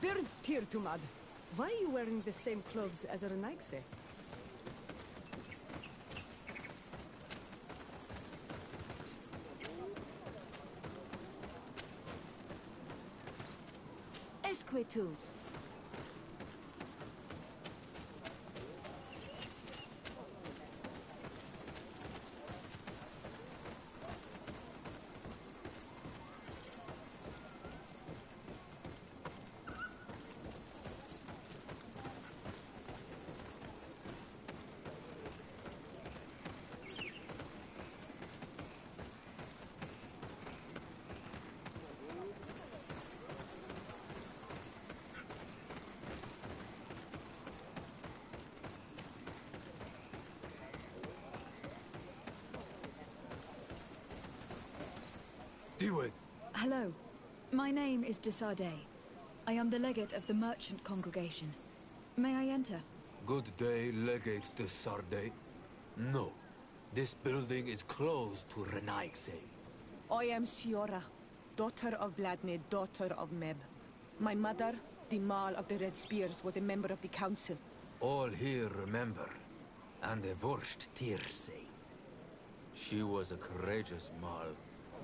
Bird Tirtumad, why are you wearing the same clothes as Renaigse? Esquetu. Diwed! Hello. My name is Desardet. I am the legate of the merchant congregation. May I enter? Good day, Legate de Sarde. No. This building is closed to Renaigse. I am Siora, daughter of Bladne, daughter of Meb. My mother, the Mal of the Red Spears, was a member of the council. All here remember. And the Wurst Tirse. She was a courageous Mal.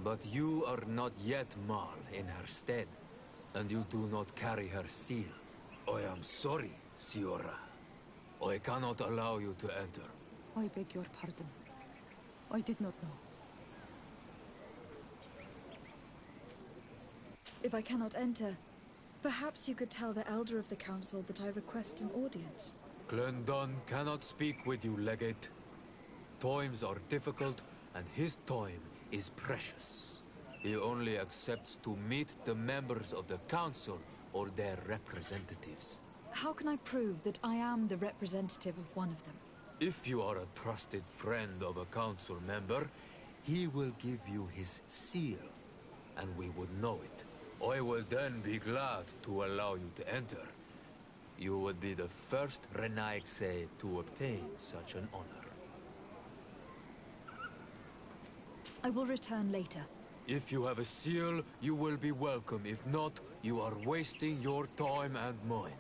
But you are not yet Mal in her stead. And you do not carry her seal. I am sorry, Siora. I cannot allow you to enter. I beg your pardon. I did not know. If I cannot enter, perhaps you could tell the elder of the council that I request an audience. Glendon cannot speak with you, Legate. Times are difficult, and his time is precious. He only accepts to meet the members of the council or their representatives. How can I prove that I am the representative of one of them? If you are a trusted friend of a council member, he will give you his seal, and we would know it. I will then be glad to allow you to enter. You would be the first Renaigse to obtain such an honor. I will return later. If you have a seal, you will be welcome. If not, you are wasting your time and mine.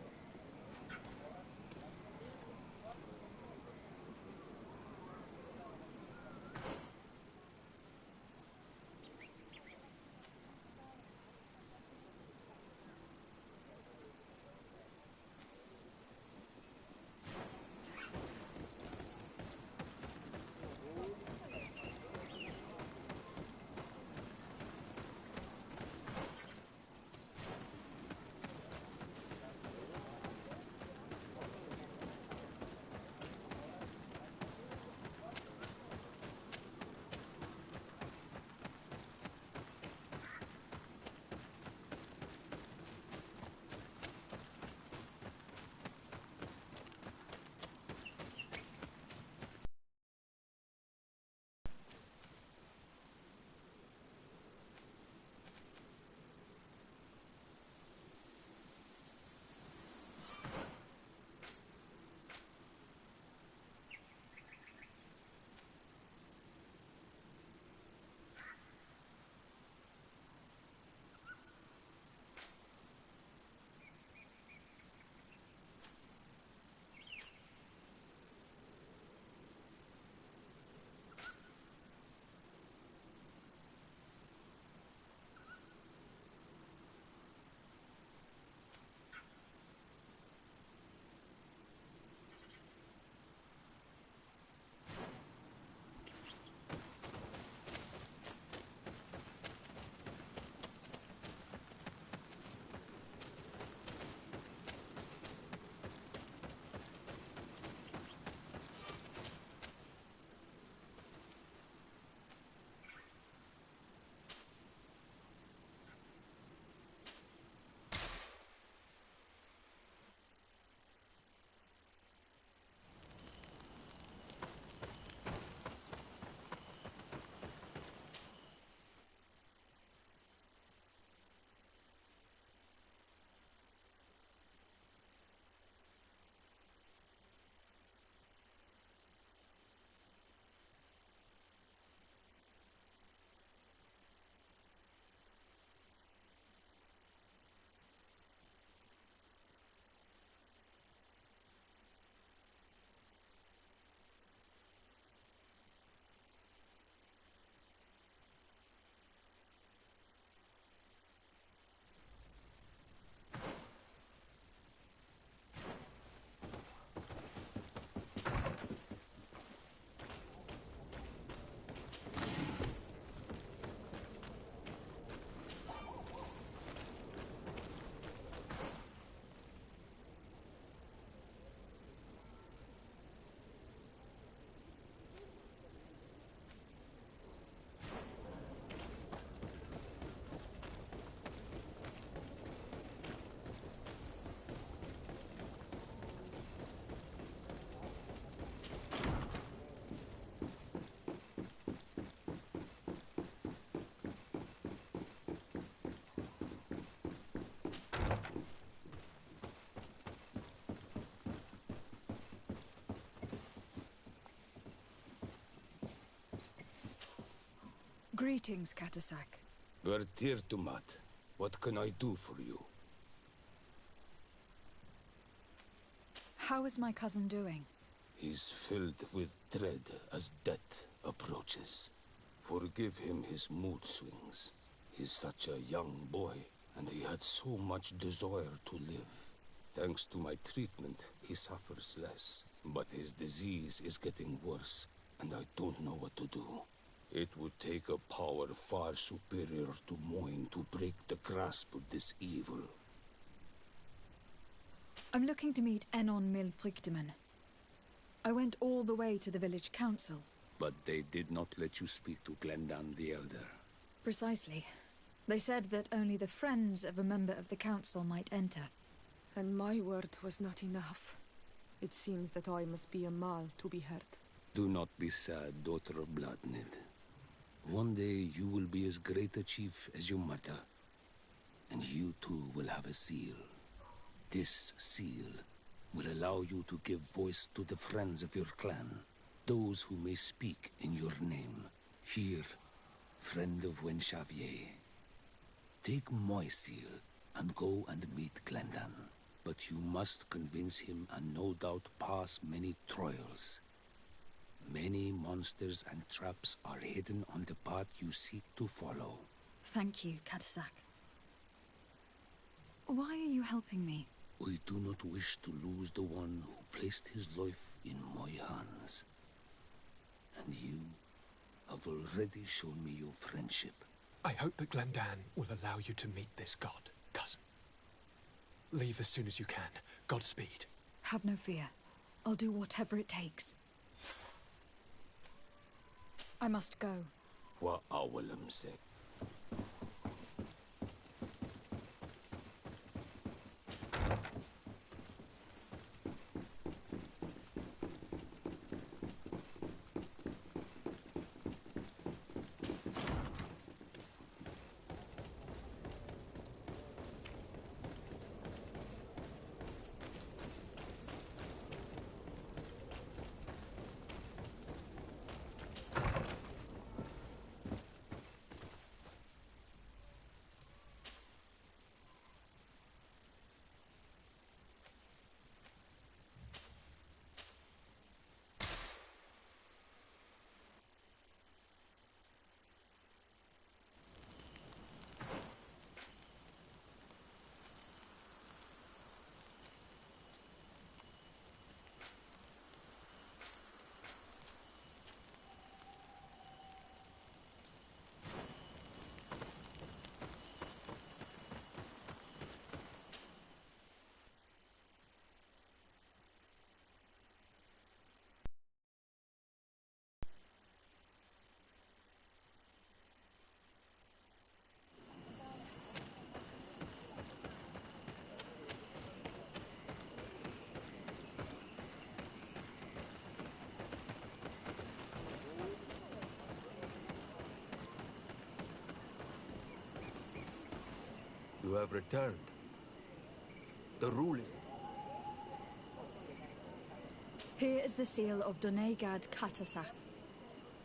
Greetings, Katasak. Vertirtumat, what can I do for you? How is my cousin doing? He's filled with dread as death approaches. Forgive him his mood swings. He's such a young boy, and he had so much desire to live. Thanks to my treatment, he suffers less. But his disease is getting worse, and I don't know what to do. It would take a power far superior to mine to break the grasp of this evil. I'm looking to meet Enon Milfrichteman. I went all the way to the village council. But they did not let you speak to Glendan the Elder. Precisely. They said that only the friends of a member of the council might enter. And my word was not enough. It seems that I must be a Mal to be heard. Do not be sad, daughter of Bloodnid. One day you will be as great a chief as your mother. And you too will have a seal. This seal will allow you to give voice to the friends of your clan. Those who may speak in your name. Here, friend of Wenxavier. Take my seal and go and meet Glendan. But you must convince him and no doubt pass many trials. Many monsters and traps are hidden on the path you seek to follow. Thank you, Katasak. Why are you helping me? I do not wish to lose the one who placed his life in my hands. And you have already shown me your friendship. I hope that Glendan will allow you to meet this god, cousin. Leave as soon as you can. Godspeed. Have no fear. I'll do whatever it takes. I must go. Wa awalam se. You have returned. The rule is... Here is the seal of Donegad Katasak,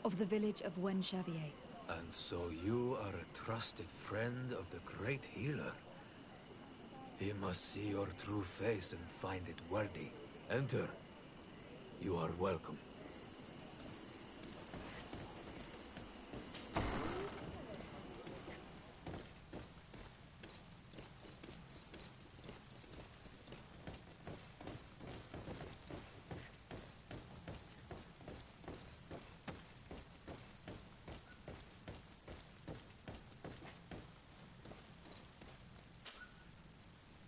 of the village of Wenxavier. And so you are a trusted friend of the great healer. He must see your true face and find it worthy. Enter. You are welcome.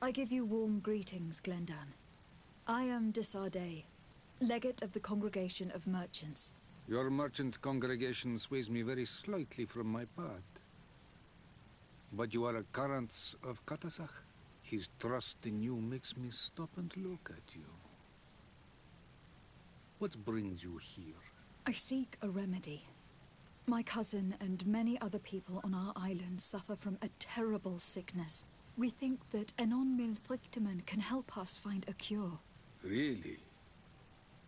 I give you warm greetings, Glendan. I am Desardet, legate of the Congregation of Merchants. Your merchant congregation sways me very slightly from my path. But you are a current of Katasak. His trust in you makes me stop and look at you. What brings you here? I seek a remedy. My cousin and many other people on our island suffer from a terrible sickness. We think that Enon Milfrichteman can help us find a cure. Really?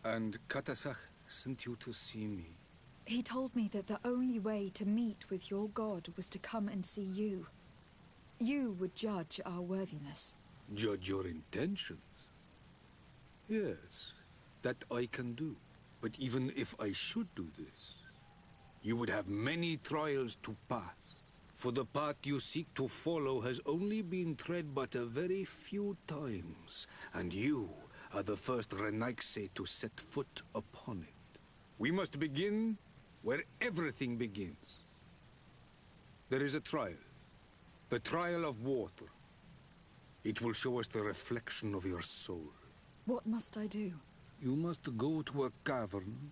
And Katasak sent you to see me. He told me that the only way to meet with your god was to come and see you. You would judge our worthiness. Judge your intentions? Yes, that I can do. But even if I should do this, you would have many trials to pass. For the path you seek to follow has only been tread but a very few times, and you are the first Renaigse to set foot upon it. We must begin where everything begins. There is a trial, the trial of water. It will show us the reflection of your soul. What must I do? You must go to a cavern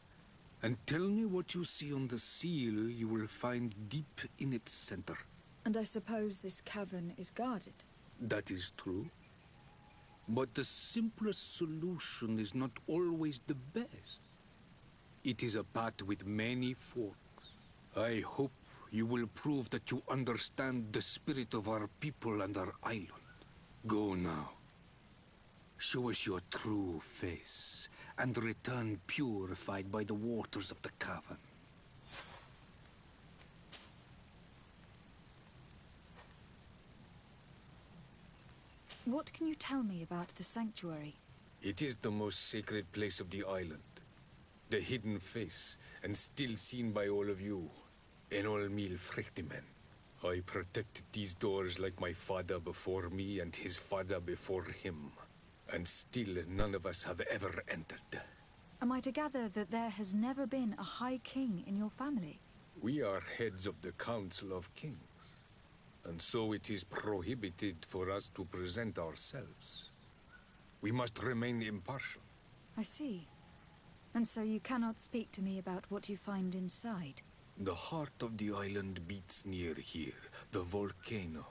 and tell me what you see on the seal you will find deep in its center. And I suppose this cavern is guarded? That is true. But the simplest solution is not always the best. It is a path with many forks. I hope you will prove that you understand the spirit of our people and our island. Go now. Show us your true face, and return purified by the waters of the cavern. What can you tell me about the sanctuary? It is the most sacred place of the island. The hidden face, and still seen by all of you. Enol Mil Frictimen. I protected these doors like my father before me and his father before him. And still none of us have ever entered. Am I to gather that there has never been a High King in your family? We are heads of the Council of Kings. And so it is prohibited for us to present ourselves. We must remain impartial. I see. And so you cannot speak to me about what you find inside? The heart of the island beats near here, the volcano.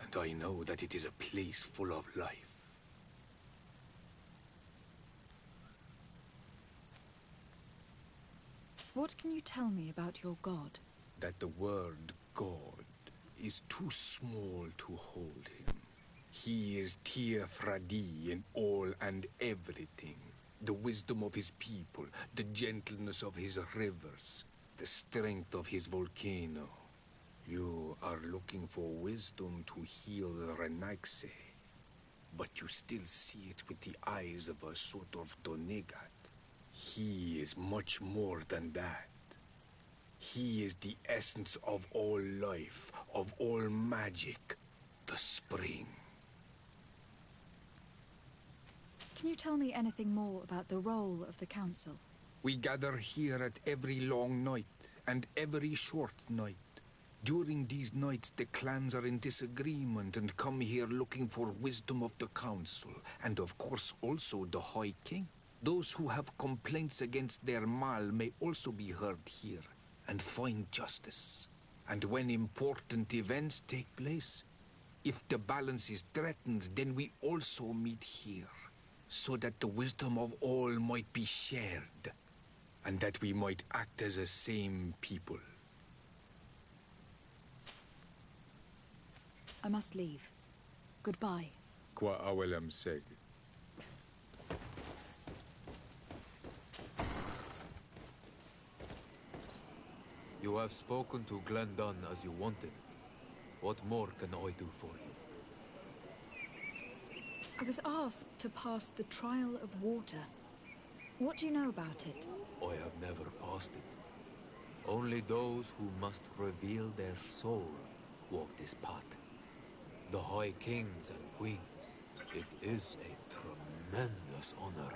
And I know that it is a place full of life. What can you tell me about your god? That the word God is too small to hold him. He is Tir Fradi in all and everything. The wisdom of his people, the gentleness of his rivers, the strength of his volcano. You are looking for wisdom to heal the Renaigse, but you still see it with the eyes of a sort of Donegat. He is much more than that. He is the essence of all life, of all magic, the spring. Can you tell me anything more about the role of the council? We gather here at every long night and every short night. During these nights, the clans are in disagreement and come here looking for wisdom of the council, and of course also the High King. Those who have complaints against their Mal may also be heard here and find justice. And when important events take place, if the balance is threatened, then we also meet here, so that the wisdom of all might be shared, and that we might act as a same people. I must leave. Goodbye. Qua awelam seg. You have spoken to Glendon as you wanted. What more can I do for you? I was asked to pass the trial of water. What do you know about it? I have never passed it. Only those who must reveal their soul walk this path. The High Kings and Queens. It is a tremendous honor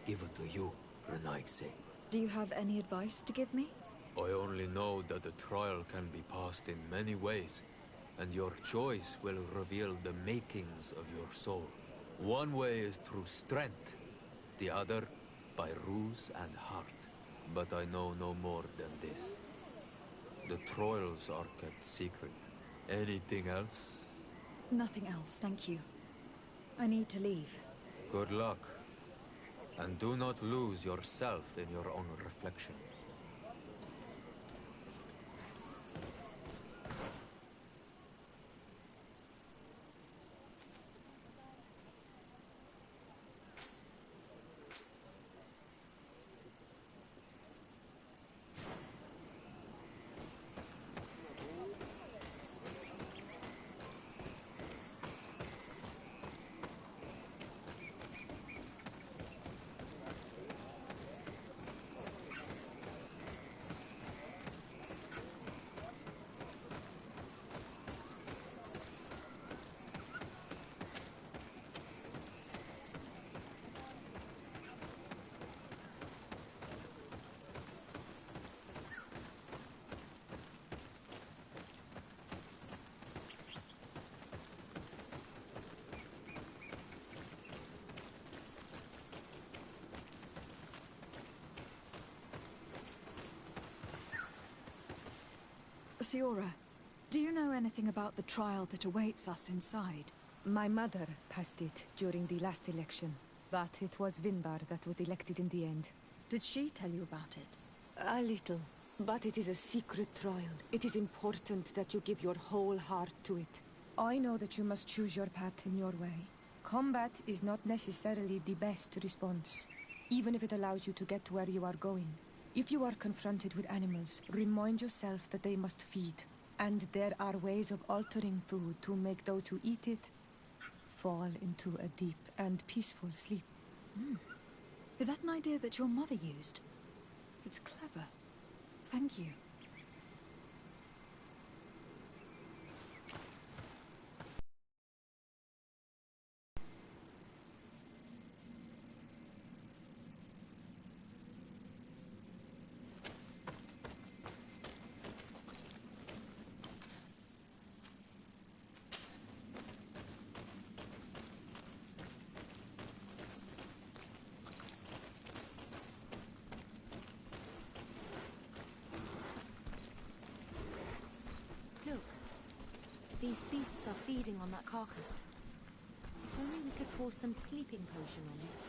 given to you, Renaigse. Do you have any advice to give me? I only know that the trial can be passed in many ways, and your choice will reveal the makings of your soul. One way is through strength, the other by ruse and heart. But I know no more than this. The trials are kept secret. Anything else? Nothing else, thank you. I need to leave. Good luck. And do not lose yourself in your own reflection. Siora, do you know anything about the trial that awaits us inside? My mother passed it during the last election, but it was Vinbar that was elected in the end. Did she tell you about it? A little, but it is a secret trial. It is important that you give your whole heart to it. I know that you must choose your path in your way. Combat is not necessarily the best response, even if it allows you to get to where you are going. If you are confronted with animals, remind yourself that they must feed, and there are ways of altering food to make those who eat it fall into a deep and peaceful sleep. Is that an idea that your mother used? It's clever. Thank you. Look, these beasts are feeding on that carcass. If only we could pour some sleeping potion on it.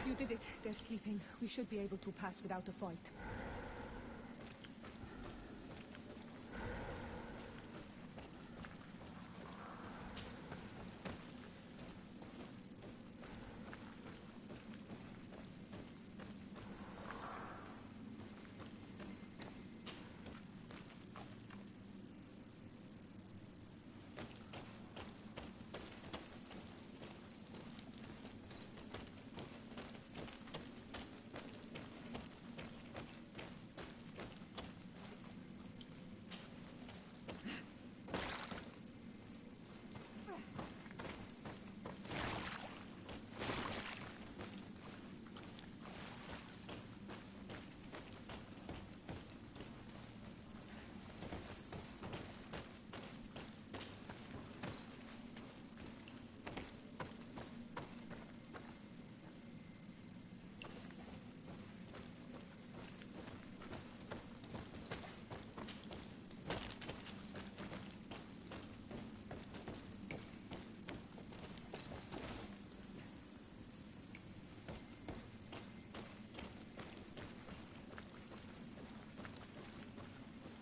You did it. They're sleeping. We should be able to pass without a fight.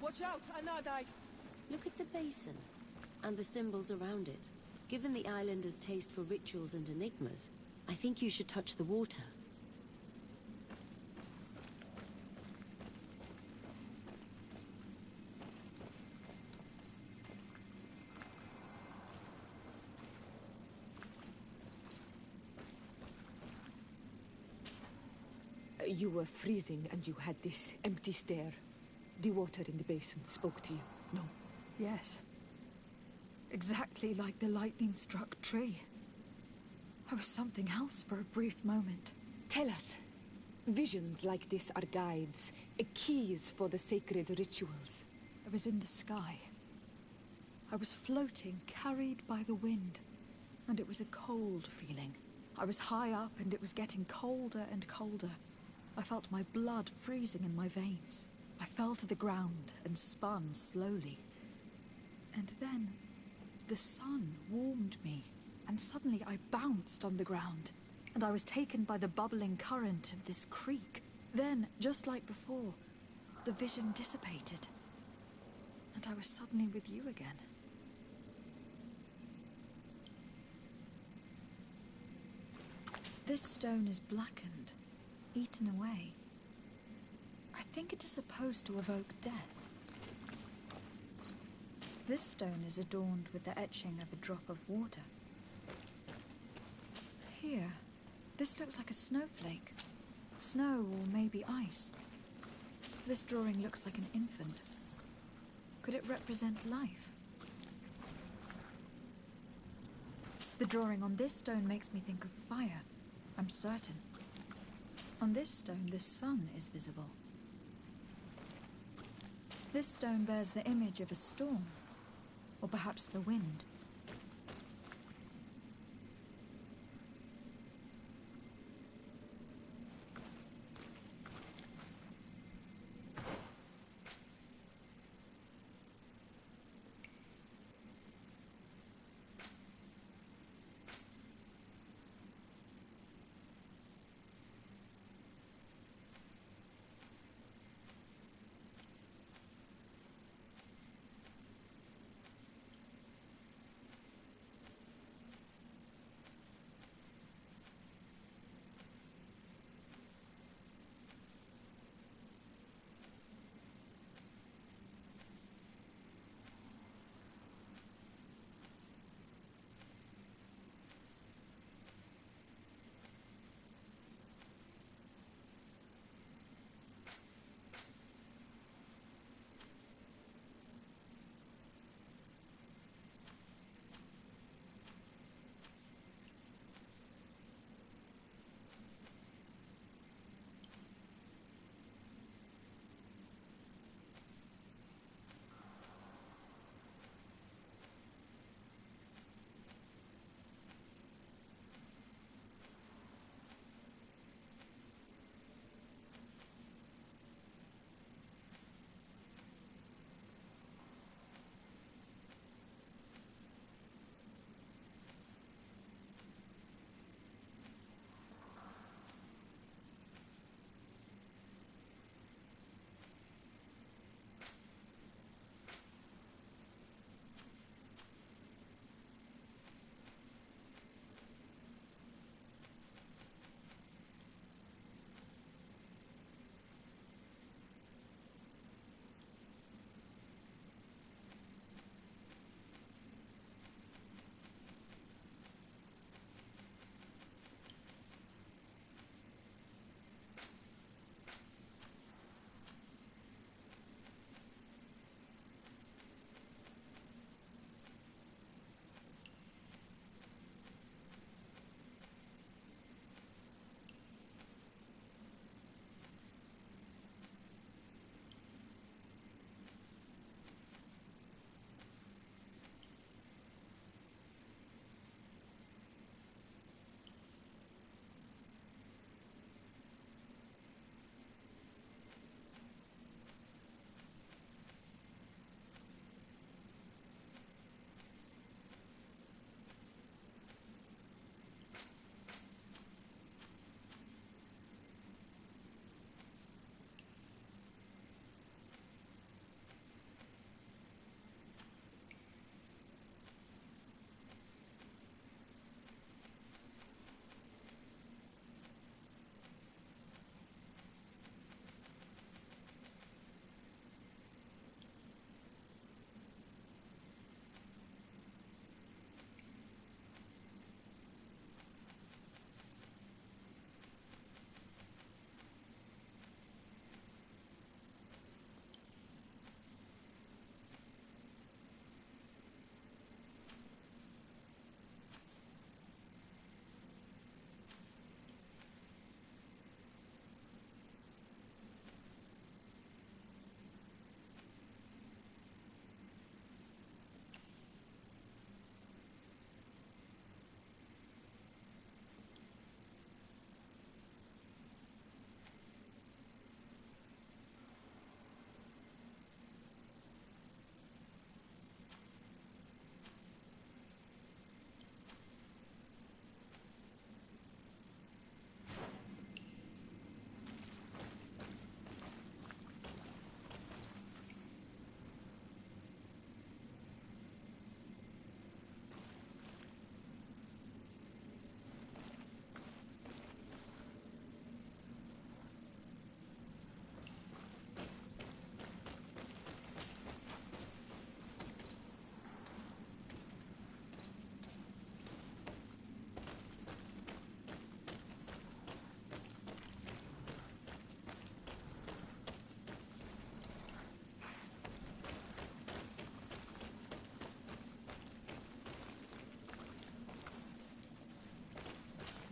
Watch out, Anadai! Look at the basin, and the symbols around it. Given the islanders' taste for rituals and enigmas, I think you should touch the water. You were freezing and you had this empty stare. The water in the basin spoke to you, no? Yes. Exactly like the lightning-struck tree. I was something else for a brief moment. Tell us. Visions like this are guides, keys for the sacred rituals. I was in the sky. I was floating, carried by the wind. And it was a cold feeling. I was high up and it was getting colder and colder. I felt my blood freezing in my veins. I fell to the ground and spun slowly. And then, the sun warmed me, and suddenly I bounced on the ground, and I was taken by the bubbling current of this creek. Then, just like before, the vision dissipated, and I was suddenly with you again. This stone is blackened, eaten away. I think it is supposed to evoke death. This stone is adorned with the etching of a drop of water. Here, this looks like a snowflake. Snow or maybe ice. This drawing looks like an infant. Could it represent life? The drawing on this stone makes me think of fire, I'm certain. On this stone, the sun is visible. This stone bears the image of a storm, or perhaps the wind.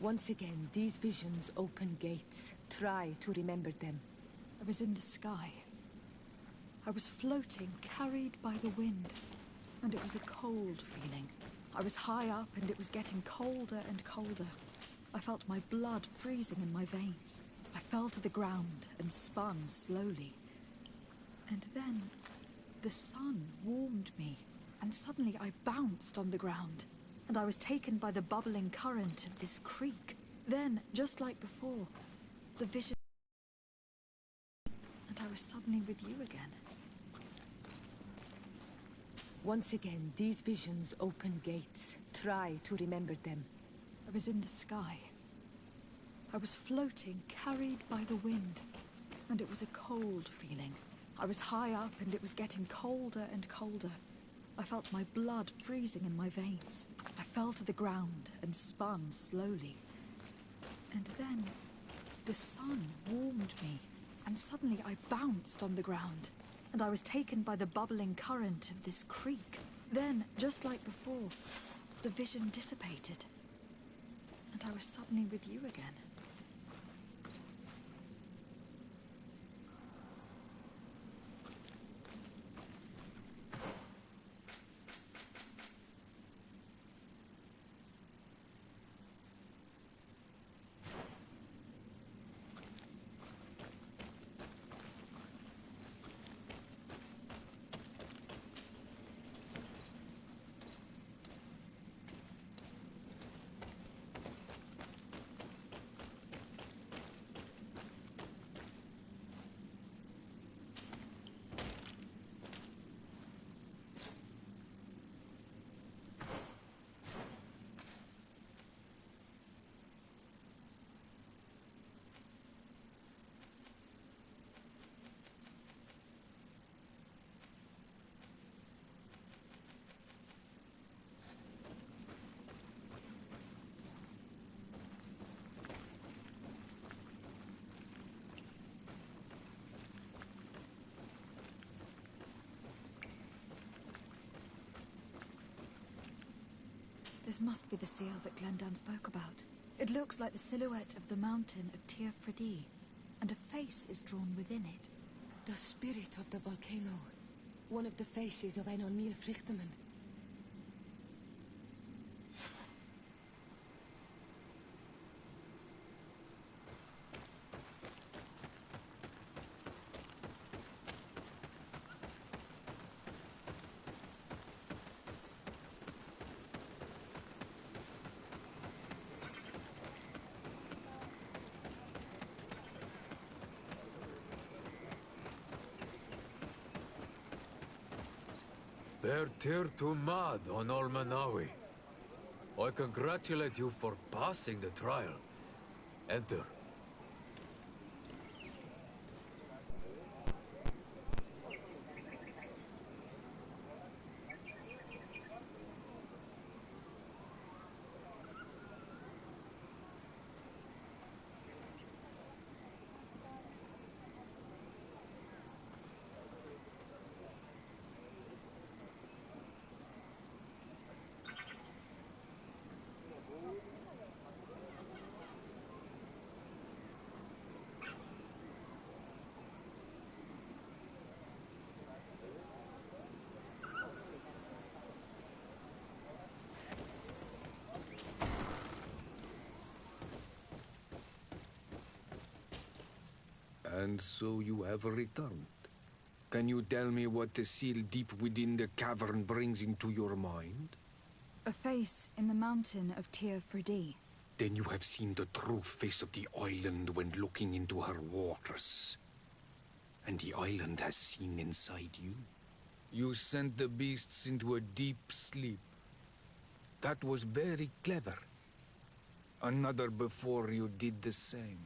Once again, these visions open gates. Try to remember them. I was in the sky. I was floating, carried by the wind. And it was a cold feeling. I was high up and it was getting colder and colder. I felt my blood freezing in my veins. I fell to the ground and spun slowly. And then the sun warmed me, and suddenly I bounced on the ground, and I was taken by the bubbling current of this creek. Then, just like before, the vision... and I was suddenly with you again. Once again, these visions open gates. Try to remember them. I was in the sky. I was floating, carried by the wind, and it was a cold feeling. I was high up and it was getting colder and colder. I felt my blood freezing in my veins. I fell to the ground and spun slowly. And then the sun warmed me, and suddenly I bounced on the ground, and I was taken by the bubbling current of this creek. Then, just like before, the vision dissipated, and I was suddenly with you again. This must be the seal that Glendan spoke about. It looks like the silhouette of the mountain of Tir Fredi, and a face is drawn within it. The spirit of the volcano. One of the faces of Einon Míl-Frichtemann. Bear Tir to Mad on Olmanawi. I congratulate you for passing the trial. Enter. And so you have returned. Can you tell me what the seal deep within the cavern brings into your mind? A face in the mountain of Tir Fredi. Then you have seen the true face of the island when looking into her waters. And the island has seen inside you. You sent the beasts into a deep sleep. That was very clever. Another before you did the same.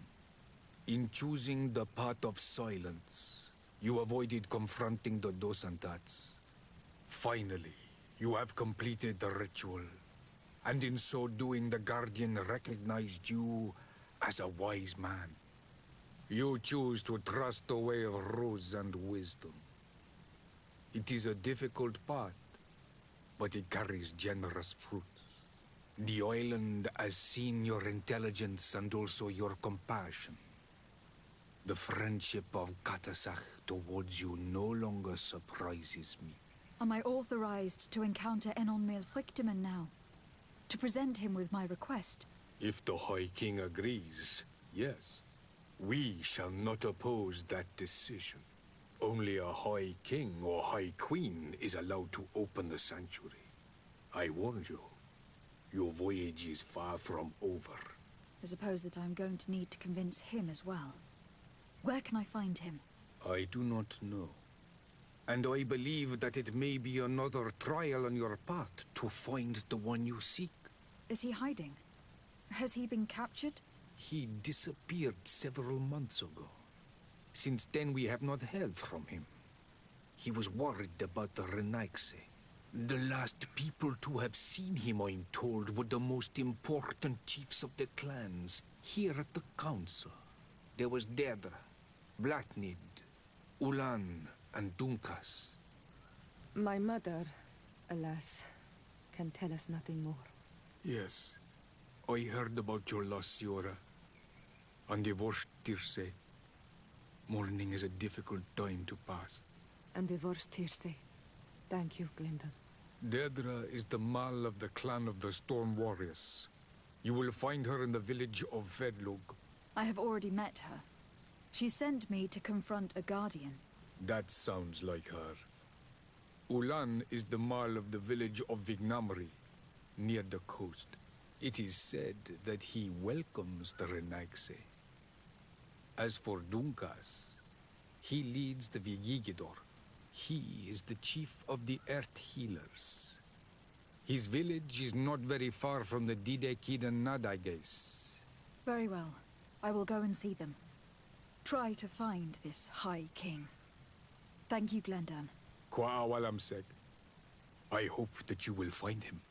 In choosing the path of silence, you avoided confronting the Dosantats. Finally, you have completed the ritual. And in so doing, the Guardian recognized you as a wise man. You choose to trust the way of rules and wisdom. It is a difficult path, but it carries generous fruits. The island has seen your intelligence and also your compassion. The friendship of Katasach towards you no longer surprises me. Am I authorized to encounter Enon Milfrictiman now? To present him with my request? If the High King agrees, yes. We shall not oppose that decision. Only a High King or High Queen is allowed to open the sanctuary. I warned you. Your voyage is far from over. I suppose that I'm going to need to convince him as well. Where can I find him? I do not know. And I believe that it may be another trial on your part to find the one you seek. Is he hiding? Has he been captured? He disappeared several months ago. Since then we have not heard from him. He was worried about the Renaigse. The last people to have seen him, I'm told, were the most important chiefs of the clans here at the council. There was Deirdre, Blatnid, Ulan, and Dunkas. My mother, alas, can tell us nothing more. Yes, I heard about your loss, Siora. And the Vorst Tirse. Mourning is a difficult time to pass. And the Vorst Tirse. Thank you, Glyndon. Deirdre is the Mal of the clan of the Storm Warriors. You will find her in the village of Vedlug. I have already met her. She sent me to confront a guardian. That sounds like her. Ulan is the Mal of the village of Vignamri, near the coast. It is said that he welcomes the Renaigse. As for Dunkas, he leads the Vigigidor. He is the chief of the Earth Healers. His village is not very far from the Didekidan Nadaiges. Very well. I will go and see them. Try to find this High King. Thank you, Glendan. Kwa'awalamsek. I hope that you will find him.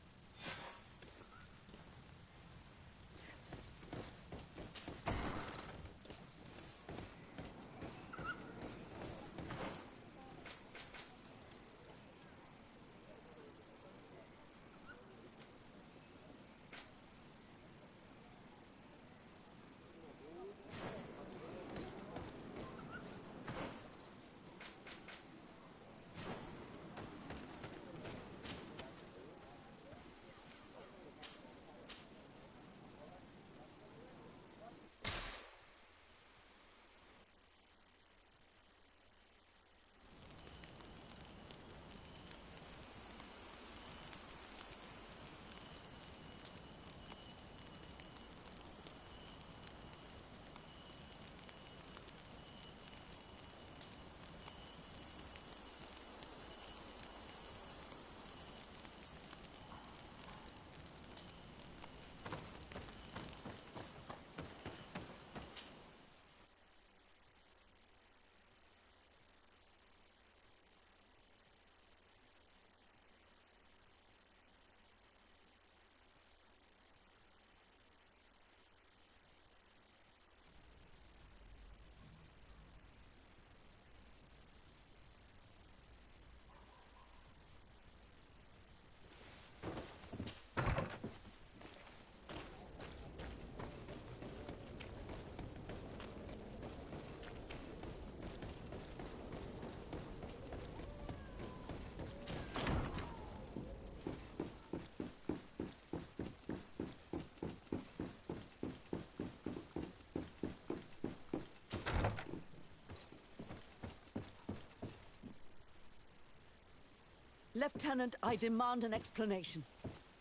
Lieutenant, I demand an explanation.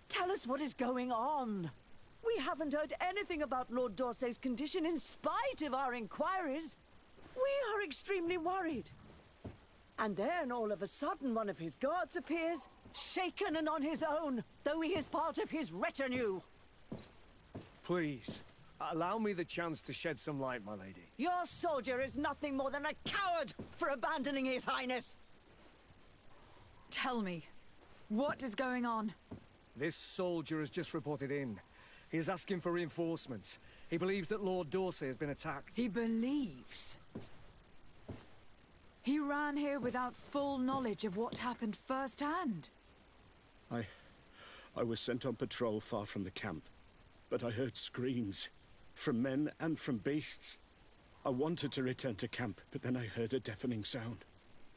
Tell us what is going on. We haven't heard anything about Lord Dorsey's condition in spite of our inquiries. We are extremely worried. And then, all of a sudden, one of his guards appears, shaken and on his own, though he is part of his retinue. Please, allow me the chance to shed some light, my lady. Your soldier is nothing more than a coward for abandoning his highness. Tell me, what is going on? This soldier has just reported in. He is asking for reinforcements. He believes that Lord Dorsey has been attacked. He believes. He ran here without full knowledge of what happened firsthand. I was sent on patrol far from the camp, but I heard screams, from men and from beasts. I wanted to return to camp, but then I heard a deafening sound,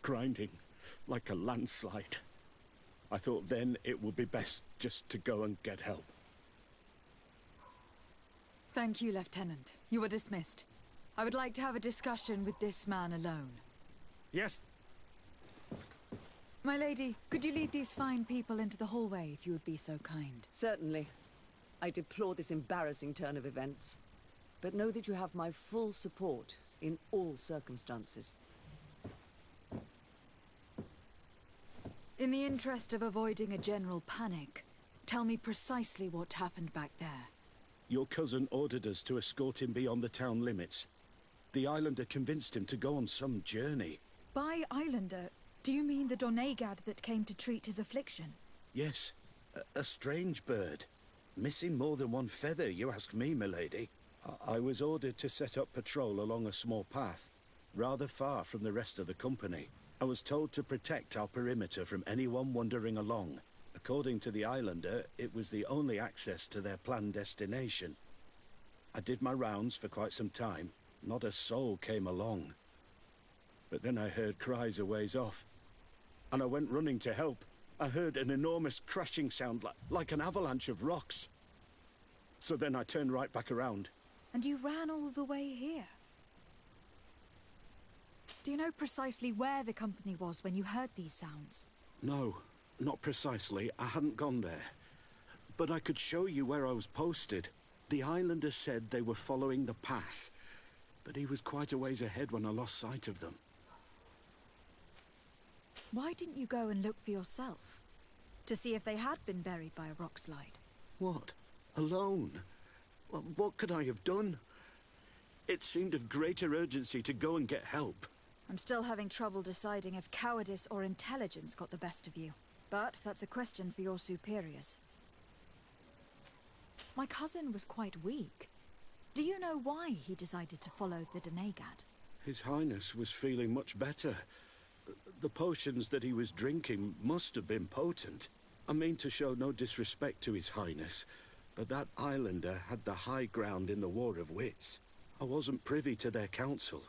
grinding, like a landslide. I thought then it would be best just to go and get help. Thank you, Lieutenant. You are dismissed. I would like to have a discussion with this man alone. Yes. My lady, could you lead these fine people into the hallway if you would be so kind? Certainly. I deplore this embarrassing turn of events, but know that you have my full support in all circumstances. In the interest of avoiding a general panic, tell me precisely what happened back there. Your cousin ordered us to escort him beyond the town limits. The islander convinced him to go on some journey. By islander, do you mean the Donegad that came to treat his affliction? Yes, a strange bird. Missing more than one feather, you ask me, milady. I was ordered to set up patrol along a small path, rather far from the rest of the company. I was told to protect our perimeter from anyone wandering along. According to the islander, it was the only access to their planned destination. I did my rounds for quite some time. Not a soul came along. But then I heard cries a ways off, and I went running to help. I heard an enormous crashing sound like an avalanche of rocks. So then I turned right back around. And you ran all the way here? Do you know precisely where the company was when you heard these sounds? No, not precisely. I hadn't gone there. But I could show you where I was posted. The islander said they were following the path, but he was quite a ways ahead when I lost sight of them. Why didn't you go and look for yourself? To see if they had been buried by a rock slide? What? Alone? Well, what could I have done? It seemed of greater urgency to go and get help. I'm still having trouble deciding if cowardice or intelligence got the best of you. But that's a question for your superiors. My cousin was quite weak. Do you know why he decided to follow the Donegad? His Highness was feeling much better. The potions that he was drinking must have been potent. I mean to show no disrespect to His Highness, but that islander had the high ground in the War of Wits. I wasn't privy to their counsel.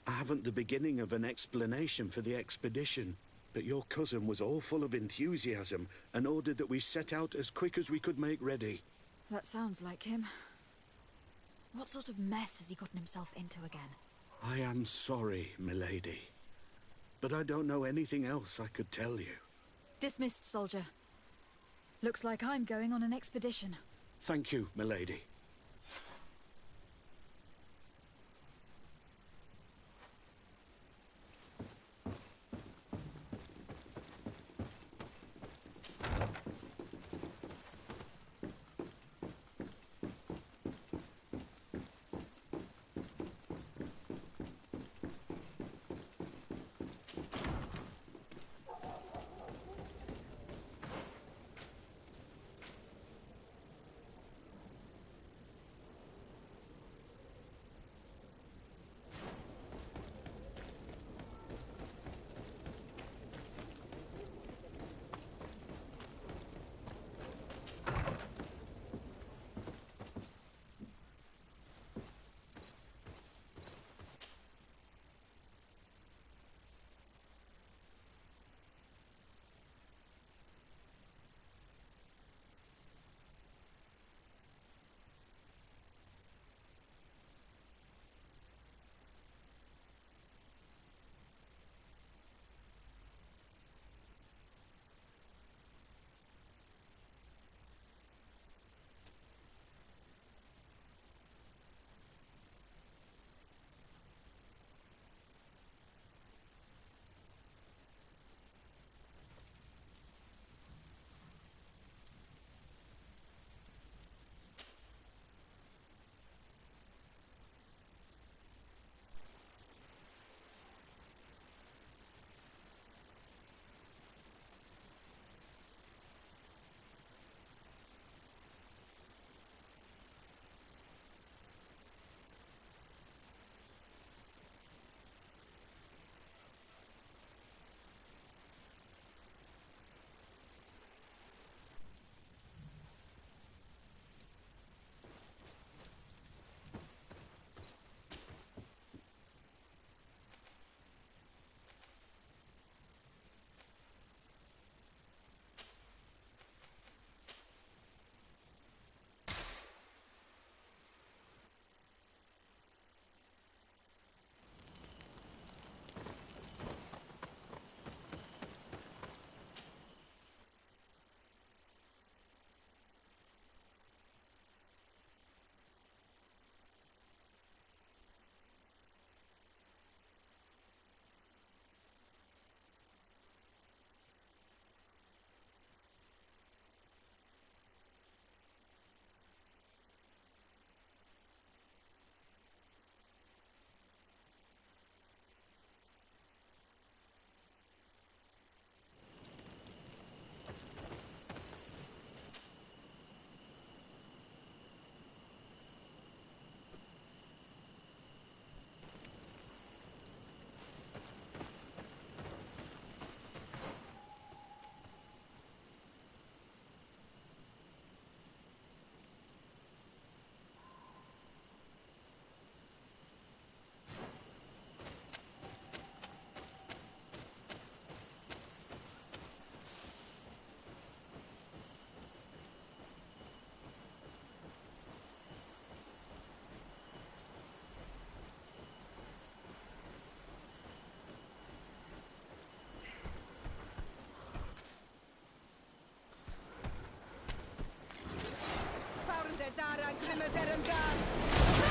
I haven't the beginning of an explanation for the expedition. But your cousin was all full of enthusiasm and ordered that we set out as quick as we could make ready. That sounds like him. What sort of mess has he gotten himself into again? I am sorry, milady. But I don't know anything else I could tell you. Dismissed, soldier. Looks like I'm going on an expedition. Thank you, milady.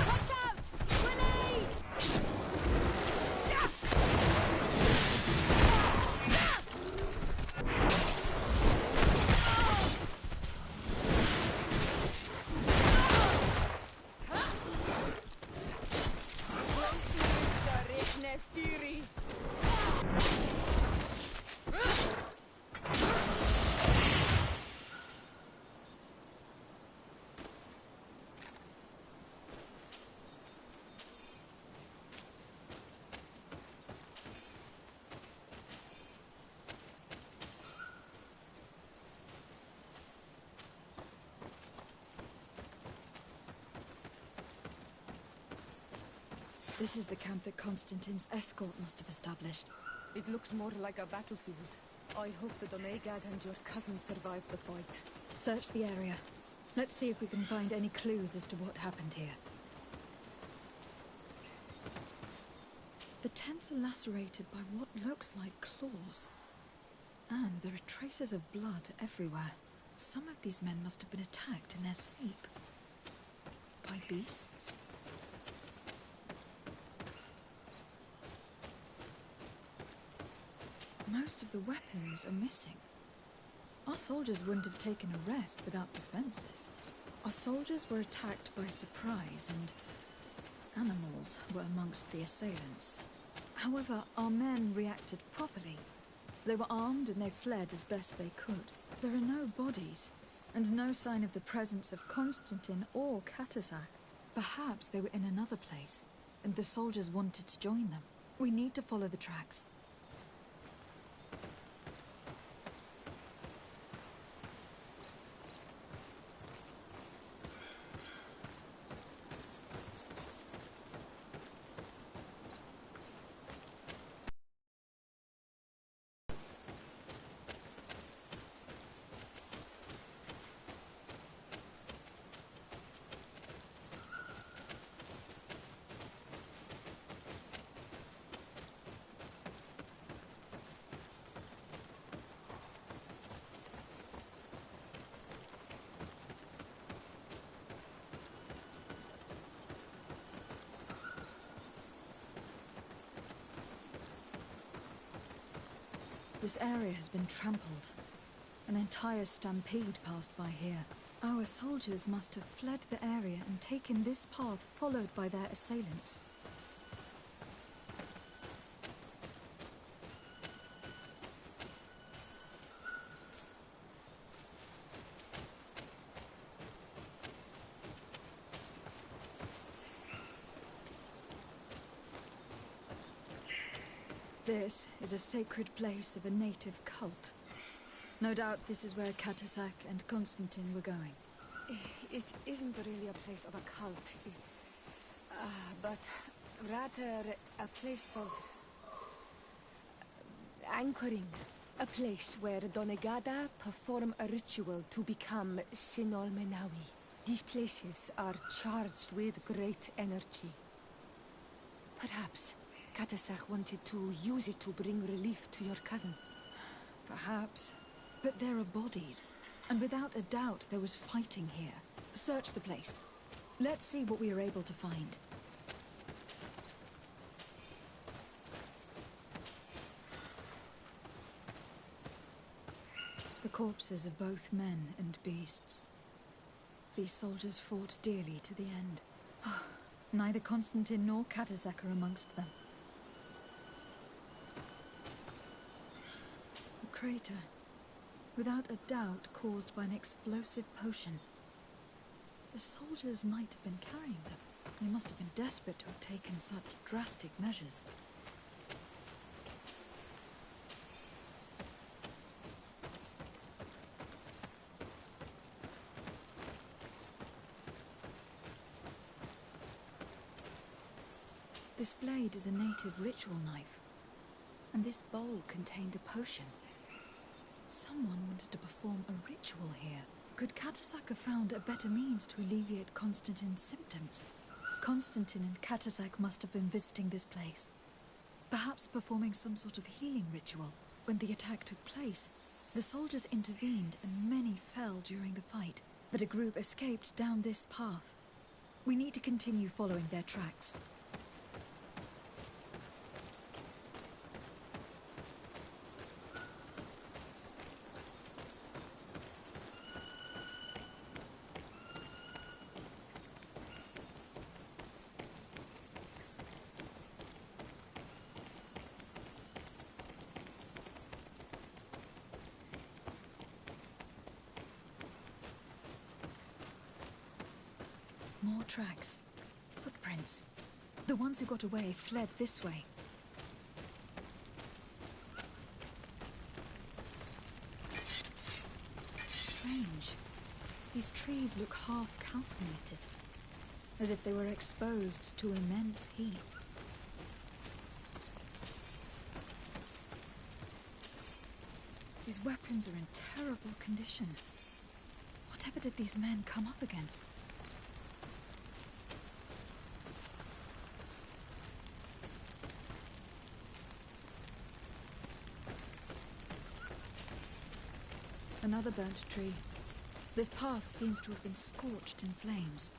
Watch out! Grenade! Nestiri. This is the camp that Constantine's escort must have established. It looks more like a battlefield. I hope the Donegad and your cousin survived the fight. Search the area. Let's see if we can find any clues as to what happened here. The tents are lacerated by what looks like claws. And there are traces of blood everywhere. Some of these men must have been attacked in their sleep. By beasts? Most of the weapons are missing. Our soldiers wouldn't have taken a rest without defenses. Our soldiers were attacked by surprise, and animals were amongst the assailants. However, our men reacted properly. They were armed and they fled as best they could. There are no bodies, and no sign of the presence of Constantine or Katasak. Perhaps they were in another place, and the soldiers wanted to join them. We need to follow the tracks. This area has been trampled. An entire stampede passed by here. Our soldiers must have fled the area and taken this path followed by their assailants. This is a sacred place of a native cult. No doubt this is where Katasak and Constantine were going. It isn't really a place of a cult, but rather a place of anchoring. A place where Donegada perform a ritual to become Sinol Menawi. These places are charged with great energy. Perhaps Katasak wanted to use it to bring relief to your cousin. Perhaps. But there are bodies, and without a doubt there was fighting here. Search the place. Let's see what we are able to find. The corpses of both men and beasts. These soldiers fought dearly to the end. Neither Constantine nor Katasak are amongst them. A crater, without a doubt caused by an explosive potion. The soldiers might have been carrying them. They must have been desperate to have taken such drastic measures. This blade is a native ritual knife, and this bowl contained a potion. Someone wanted to perform a ritual here. Could Katasak have found a better means to alleviate Constantine's symptoms? Constantine and Katasak must have been visiting this place, perhaps performing some sort of healing ritual. When the attack took place, the soldiers intervened and many fell during the fight, but a group escaped down this path. We need to continue following their tracks. More tracks. Footprints. The ones who got away fled this way. Strange. These trees look half calcinated, as if they were exposed to immense heat. These weapons are in terrible condition. Whatever did these men come up against? Another burnt tree. This path seems to have been scorched in flames.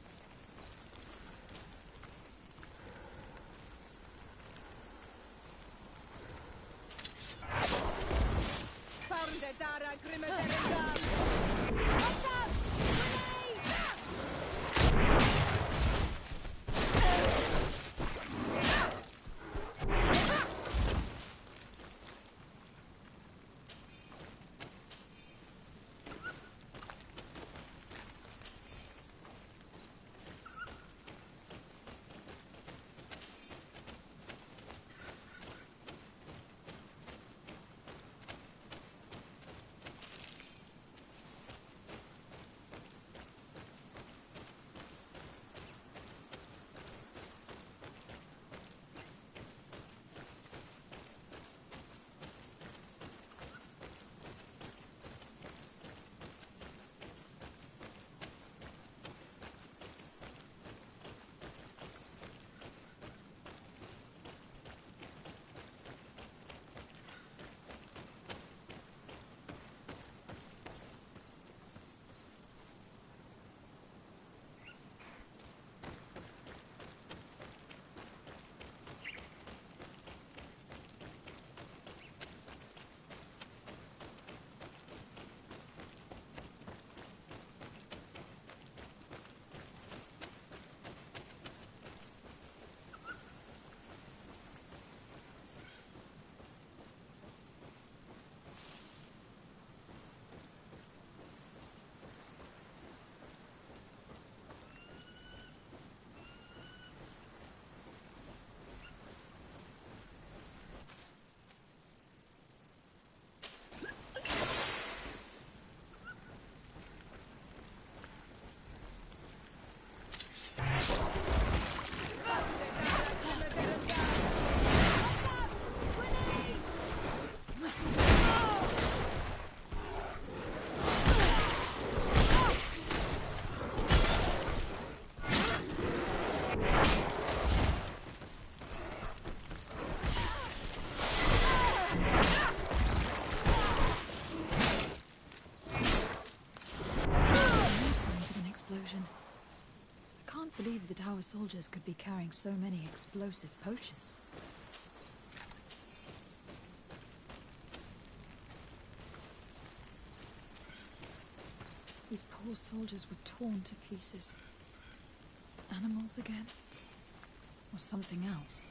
Believe that our soldiers could be carrying so many explosive potions. These poor soldiers were torn to pieces. Animals again? Or something else?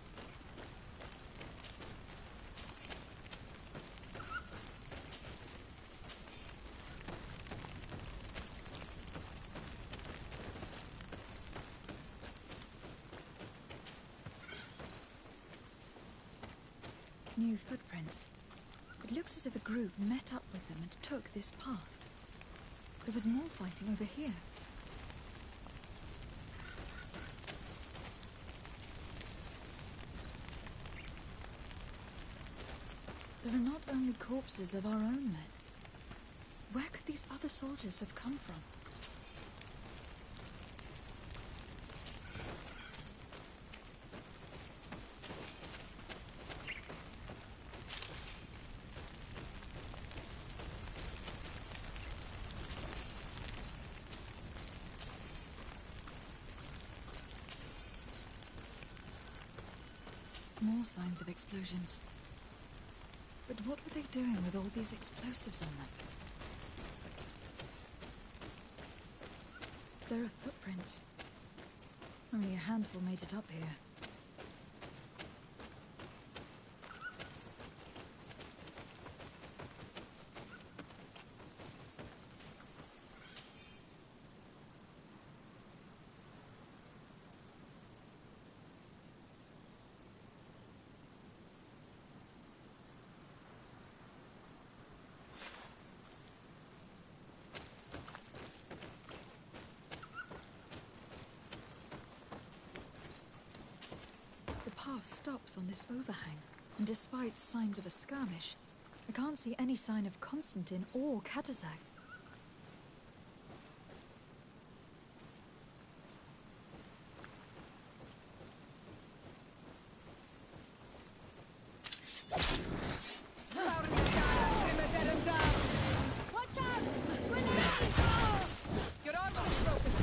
New footprints. It looks as if a group met up with them and took this path. There was more fighting over here. There are not only corpses of our own men. Where could these other soldiers have come from? More signs of explosions. But what were they doing with all these explosives on them? There are footprints. Only a handful made it up here. The path stops on this overhang, and despite signs of a skirmish, I can't see any sign of Constantine or Katazak. Watch out! Grenades! Your armor is broken.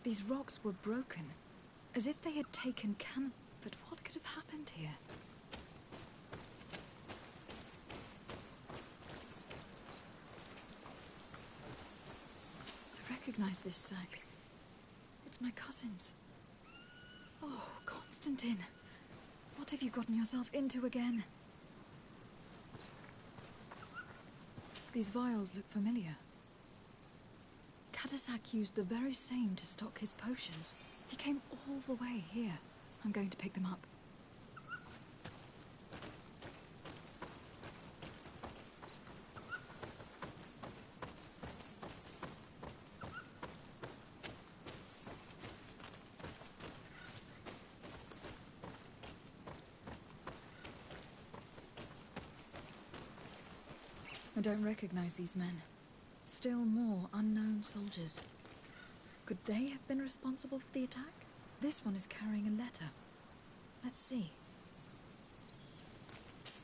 These rocks were broken, as if they had taken can. But what could have happened here? I recognize this sack. It's my cousin's. Oh, Constantine. What have you gotten yourself into again? These vials look familiar. Katazak used the very same to stock his potions. He came all the way here. I'm going to pick them up. I don't recognize these men. Still more unknown soldiers. Could they have been responsible for the attack? This one is carrying a letter. Let's see.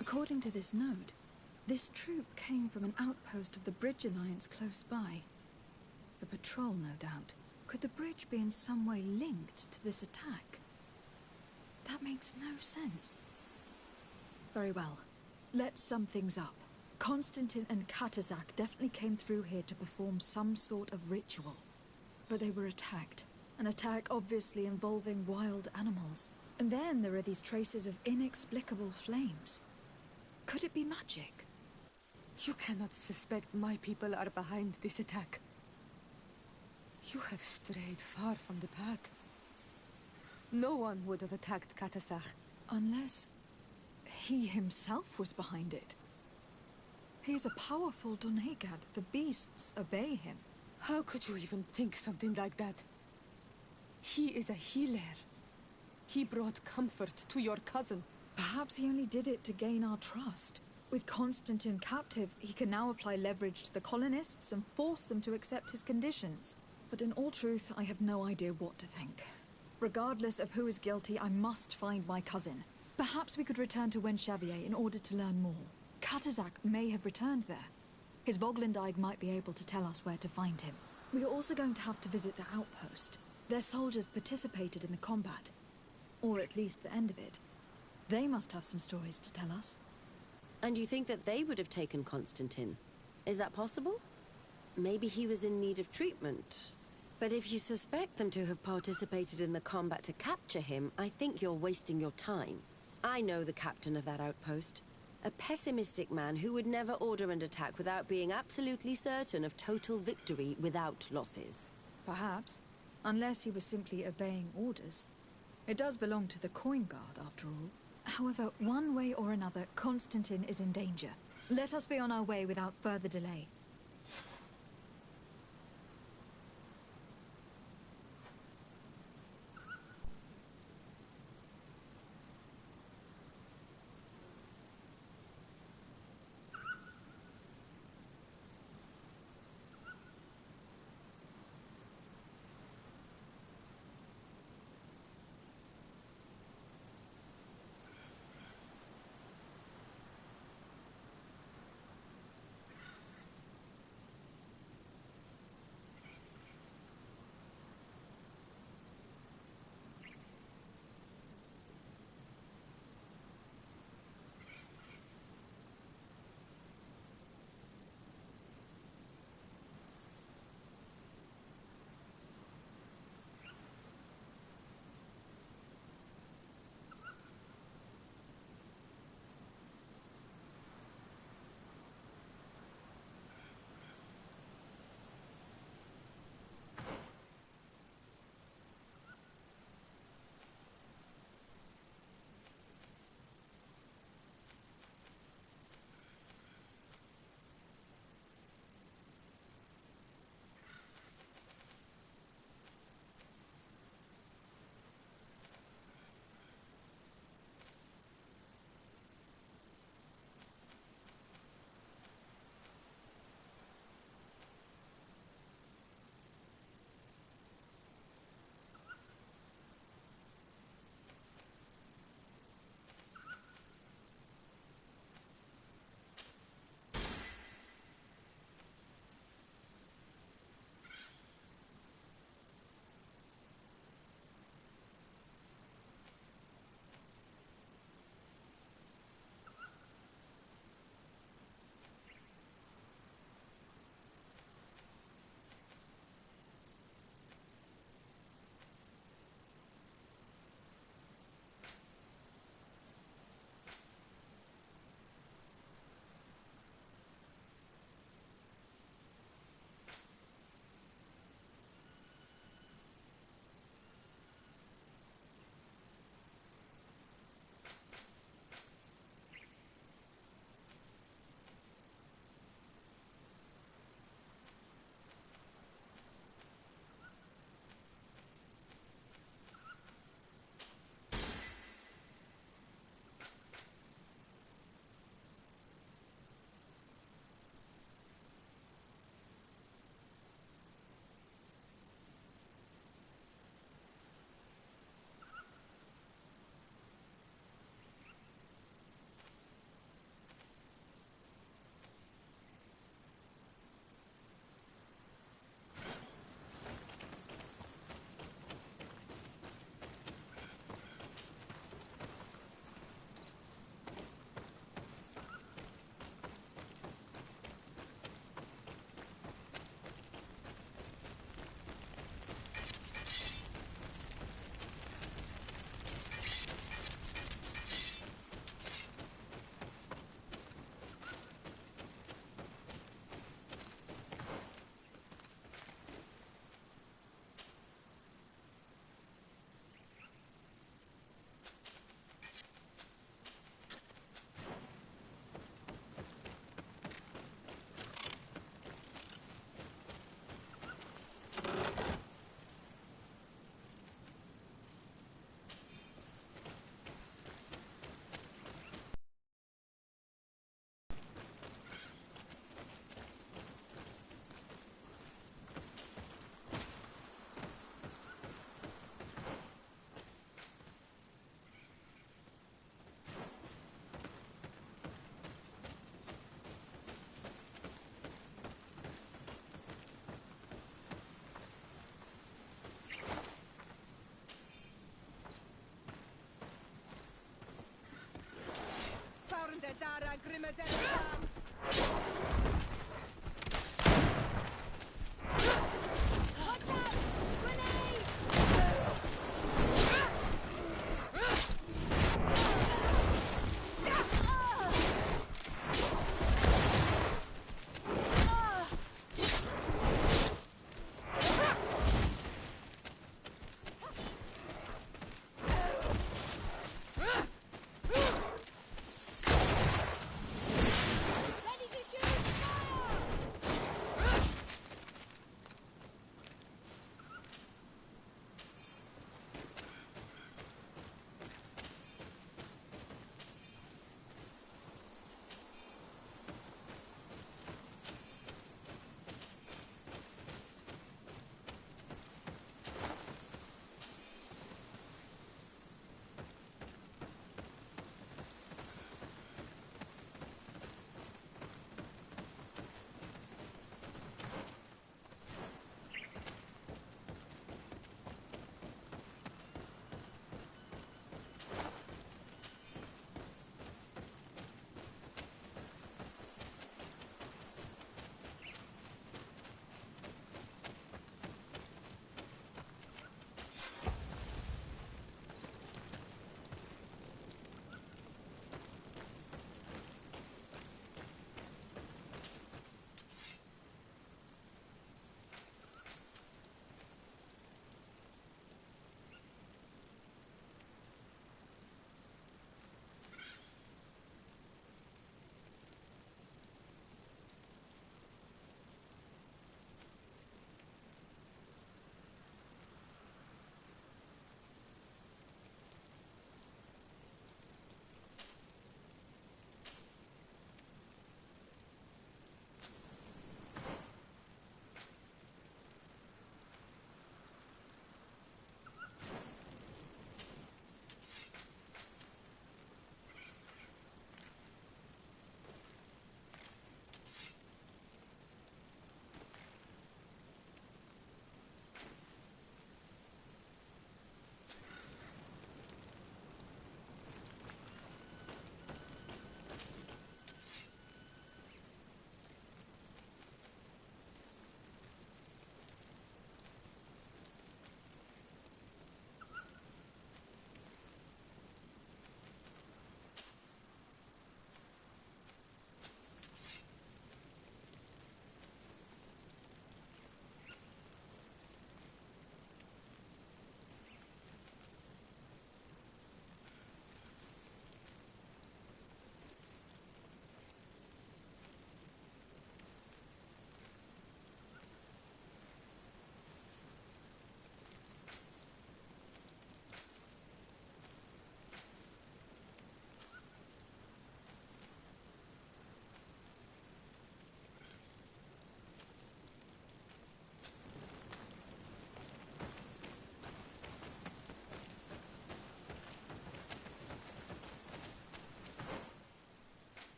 According to this note, this troop came from an outpost of the Bridge Alliance close by. A patrol, no doubt. Could the bridge be in some way linked to this attack? That makes no sense. Very well. Let's sum things up. Constantine and Katazak definitely came through here to perform some sort of ritual. But they were attacked. An attack obviously involving wild animals. And then there are these traces of inexplicable flames. Could it be magic? You cannot suspect my people are behind this attack. You have strayed far from the path. No one would have attacked Katazak. Unless he himself was behind it. He is a powerful Donegad. The beasts obey him. How could you even think something like that? He is a healer. He brought comfort to your cousin. Perhaps he only did it to gain our trust. With Constantine captive, he can now apply leverage to the colonists and force them to accept his conditions. But in all truth, I have no idea what to think. Regardless of who is guilty, I must find my cousin. Perhaps we could return to Wenxavier in order to learn more. Katazak may have returned there. His Voglendijk might be able to tell us where to find him. We are also going to have to visit the outpost. Their soldiers participated in the combat. Or at least the end of it. They must have some stories to tell us. And you think that they would have taken Constantine? Is that possible? Maybe he was in need of treatment. But if you suspect them to have participated in the combat to capture him, I think you're wasting your time. I know the captain of that outpost. A pessimistic man who would never order an attack without being absolutely certain of total victory without losses. Perhaps. Unless he was simply obeying orders. It does belong to the Coin Guard, after all. However, one way or another, Constantine is in danger. Let us be on our way without further delay.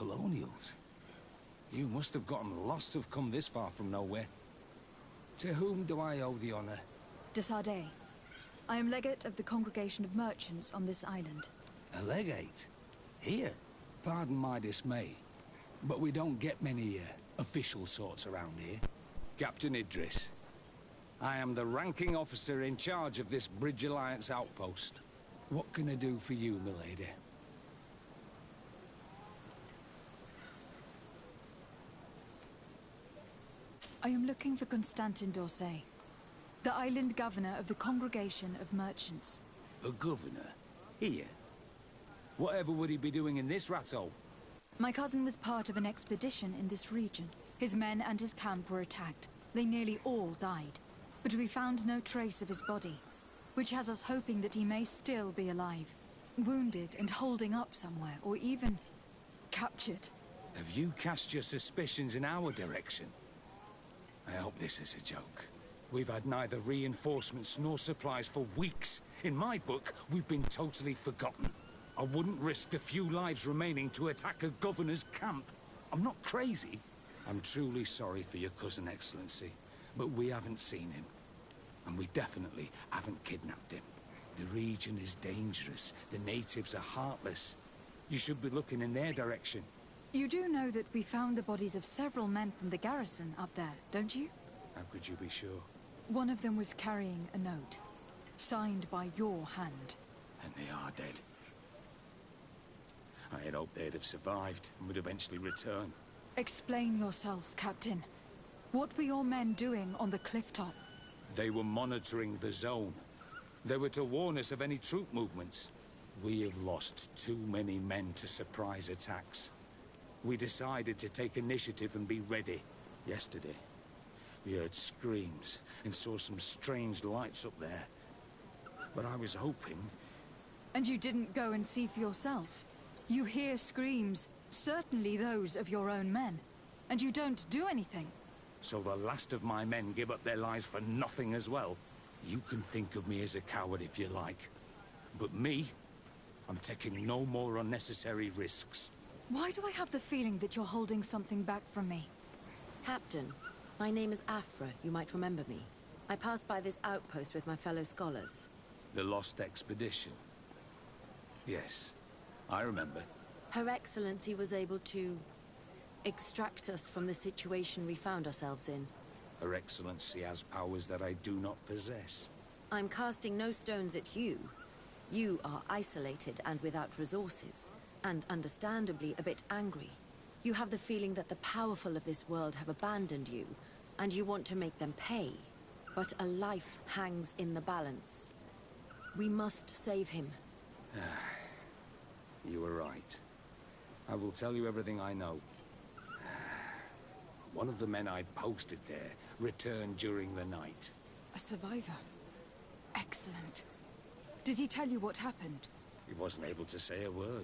Colonials? You must have gotten lost to have come this far from nowhere. To whom do I owe the honor? De Sardet. I am legate of the Congregation of Merchants on this island. A legate? Here? Pardon my dismay, but we don't get many official sorts around here. Captain Idris. I am the ranking officer in charge of this Bridge Alliance outpost. What can I do for you, milady? I am looking for Constantin d'Orsay, the island governor of the Congregation of Merchants. A governor? Here? Whatever would he be doing in this rat hole? My cousin was part of an expedition in this region. His men and his camp were attacked. They nearly all died. But we found no trace of his body, which has us hoping that he may still be alive, wounded and holding up somewhere, or even captured. Have you cast your suspicions in our direction? I hope this is a joke. We've had neither reinforcements nor supplies for weeks. In my book, we've been totally forgotten. I wouldn't risk the few lives remaining to attack a governor's camp. I'm not crazy. I'm truly sorry for your cousin, Excellency, but we haven't seen him. And we definitely haven't kidnapped him. The region is dangerous. The natives are heartless. You should be looking in their direction. You do know that we found the bodies of several men from the garrison up there, don't you? How could you be sure? One of them was carrying a note, signed by your hand. And they are dead. I had hoped they'd have survived and would eventually return. Explain yourself, Captain. What were your men doing on the cliff top? They were monitoring the zone. They were to warn us of any troop movements. We have lost too many men to surprise attacks. We decided to take initiative and be ready. Yesterday, we heard screams and saw some strange lights up there. But I was hoping... And you didn't go and see for yourself? You hear screams, certainly those of your own men, and you don't do anything. So the last of my men give up their lives for nothing as well? You can think of me as a coward if you like. But me, I'm taking no more unnecessary risks. Why do I have the feeling that you're holding something back from me? Captain, my name is Afra. You might remember me. I passed by this outpost with my fellow scholars. The Lost Expedition? Yes, I remember. Her Excellency was able to extract us from the situation we found ourselves in. Her Excellency has powers that I do not possess. I'm casting no stones at you. You are isolated and without resources, and understandably a bit angry. You have the feeling that the powerful of this world have abandoned you, and you want to make them pay. But a life hangs in the balance. We must save him. You were right. I will tell you everything I know. One of the men I posted there returned during the night. A survivor? Excellent. Did he tell you what happened? He wasn't able to say a word.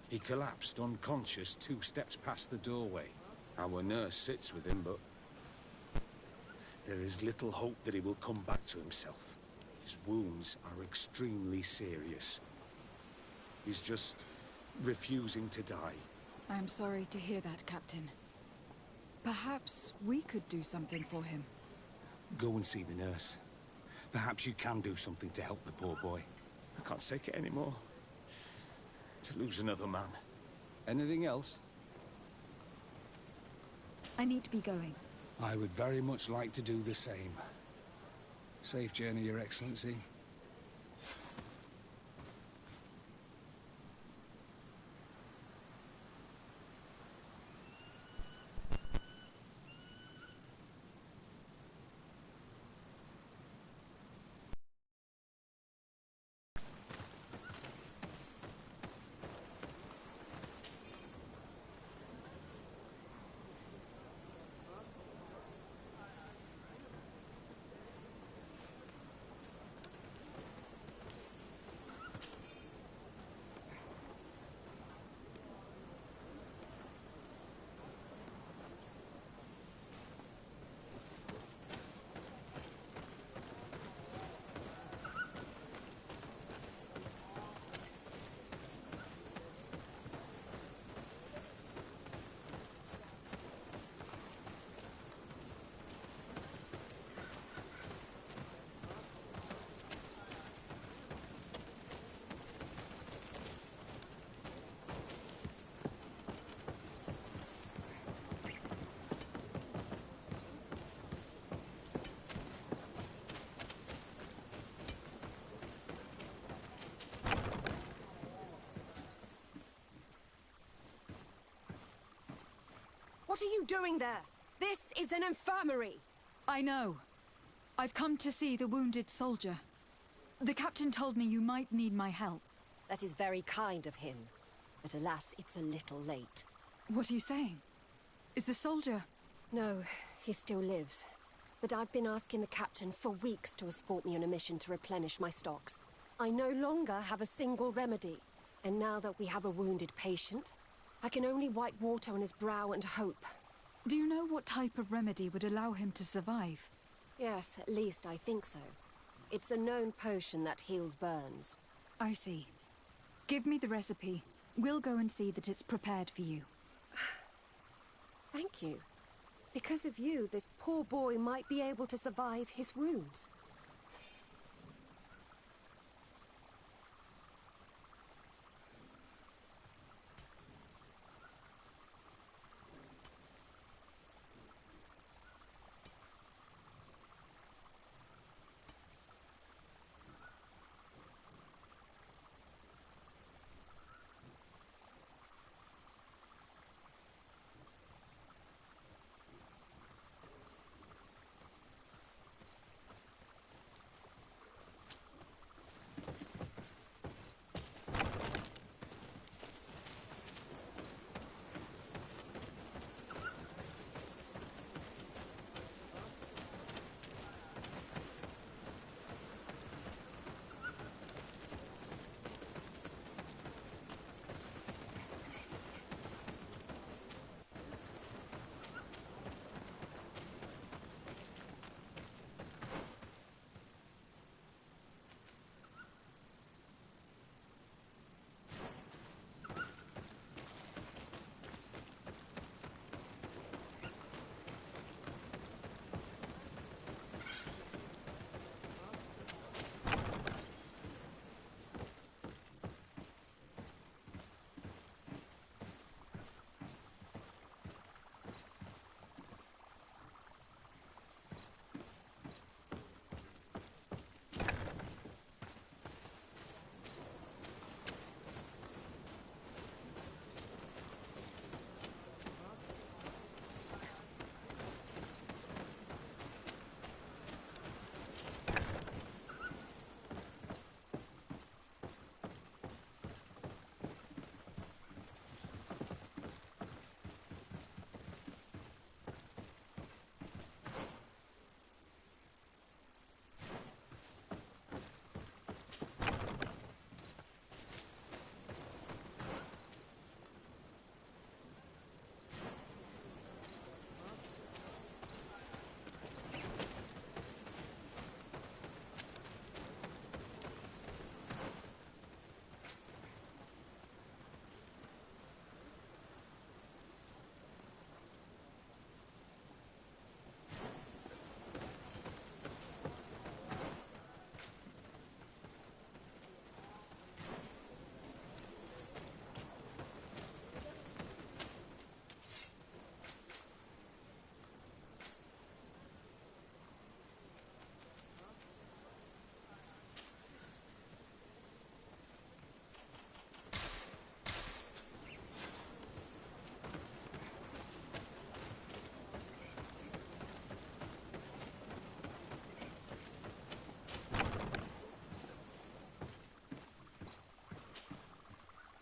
He collapsed unconscious 2 steps past the doorway. Our nurse sits with him, but there is little hope that he will come back to himself. His wounds are extremely serious. He's just refusing to die. I am sorry to hear that, Captain. Perhaps we could do something for him. Go and see the nurse. Perhaps you can do something to help the poor boy. I can't take it anymore. To lose another man. Anything else? I need to be going. I would very much like to do the same. Safe journey, Your Excellency. What are you doing there? This is an infirmary! I know. I've come to see the wounded soldier. The captain told me you might need my help. That is very kind of him. But alas, it's a little late. What are you saying? Is the soldier... No, he still lives. But I've been asking the captain for weeks to escort me on a mission to replenish my stocks. I no longer have a single remedy. And now that we have a wounded patient, I can only wipe water on his brow and hope. Do you know what type of remedy would allow him to survive? Yes, at least I think so. It's a known potion that heals burns. I see. Give me the recipe. We'll go and see that it's prepared for you. Thank you. Because of you, this poor boy might be able to survive his wounds.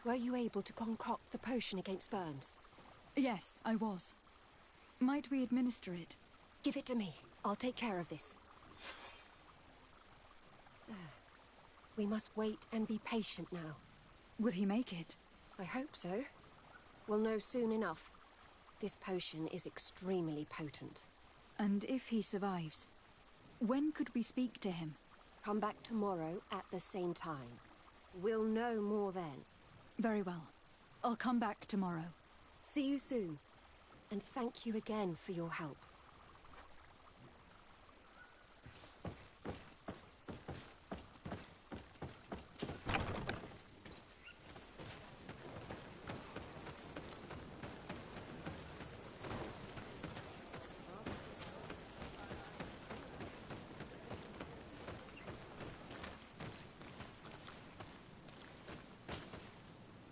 Were you able to concoct the potion against burns? Yes, I was. Might we administer it? Give it to me. I'll take care of this. We must wait and be patient now. Will he make it? I hope so. We'll know soon enough. This potion is extremely potent. And if he survives, when could we speak to him? Come back tomorrow at the same time. We'll know more then. Very well. I'll come back tomorrow. See you soon. And thank you again for your help.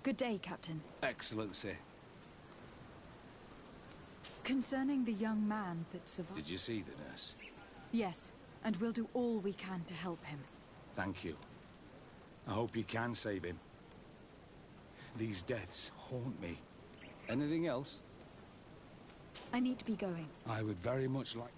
Good day, Captain. Excellency. Concerning the young man that survived... Did you see the nurse? Yes, and we'll do all we can to help him. Thank you. I hope you can save him. These deaths haunt me. Anything else? I need to be going. I would very much like...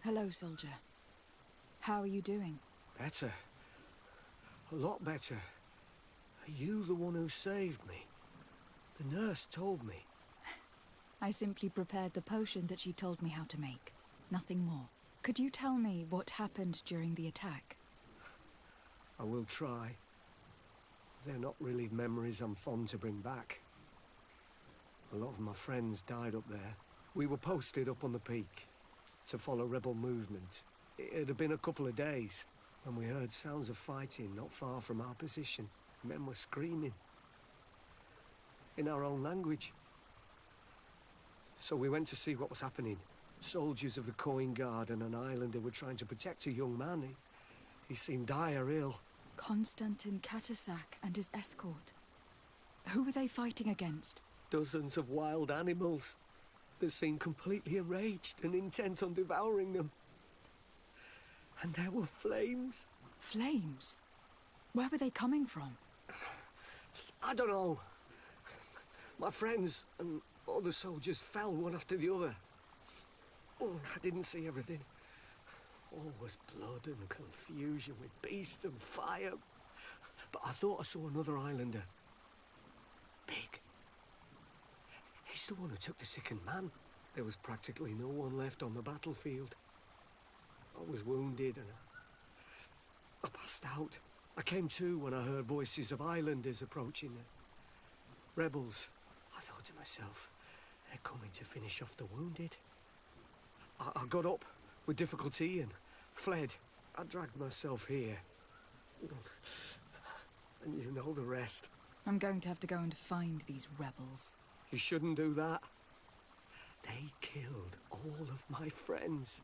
Hello, soldier. How are you doing? Better. A lot better. Are you the one who saved me? The nurse told me. I simply prepared the potion that she told me how to make. Nothing more. Could you tell me what happened during the attack? I will try. They're not really memories I'm fond to bring back. A lot of my friends died up there. We were posted up on the peak to follow rebel movement. It had been a couple of days when we heard sounds of fighting not far from our position. Men were screaming in our own language. So we went to see what was happening. Soldiers of the Coin Guard and an islander were trying to protect a young man. He seemed dire ill. Konstantin Katasak and his escort. Who were they fighting against? Dozens of wild animals that seemed completely enraged and intent on devouring them. And there were flames. Flames? Where were they coming from? I don't know. My friends and other soldiers fell one after the other. I didn't see everything. All was blood and confusion with beasts and fire. But I thought I saw another islander. Big. He's the one who took the sickened man. There was practically no one left on the battlefield. I was wounded and I passed out. I came to when I heard voices of islanders approaching. Rebels. I thought to myself, they're coming to finish off the wounded. I got up with difficulty and fled. I dragged myself here. And you know the rest. I'm going to have to go and find these rebels. You shouldn't do that. They killed all of my friends.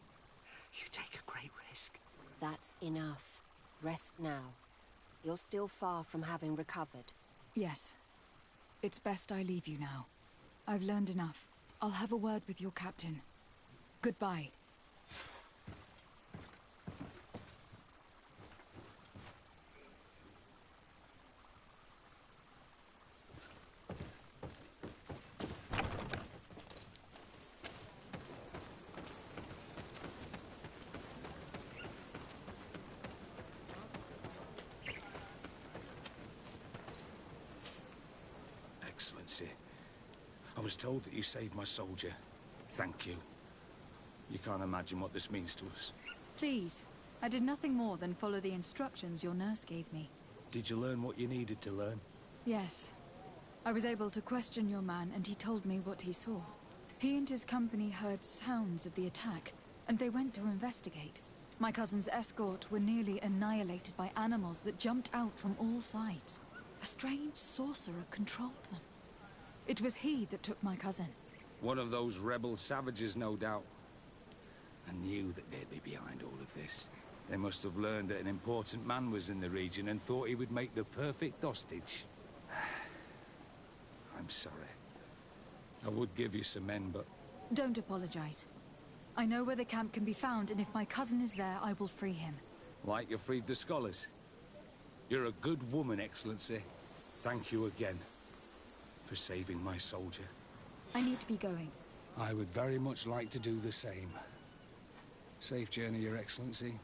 You take a great risk. That's enough. Rest now. You're still far from having recovered. Yes. It's best I leave you now. I've learned enough. I'll have a word with your captain. Goodbye. Excellency, I was told that you saved my soldier. Thank you. You can't imagine what this means to us. Please. I did nothing more than follow the instructions your nurse gave me. Did you learn what you needed to learn? Yes. I was able to question your man, and he told me what he saw. He and his company heard sounds of the attack, and they went to investigate. My cousin's escort were nearly annihilated by animals that jumped out from all sides. A strange sorcerer controlled them. It was he that took my cousin. One of those rebel savages, no doubt. I knew that they'd be behind all of this. They must have learned that an important man was in the region and thought he would make the perfect hostage. I'm sorry. I would give you some men, but... Don't apologize. I know where the camp can be found, and if my cousin is there, I will free him. Like you freed the scholars. You're a good woman, Excellency. Thank you again for saving my soldier. I need to be going. I would very much like to do the same. Safe journey, Your Excellency.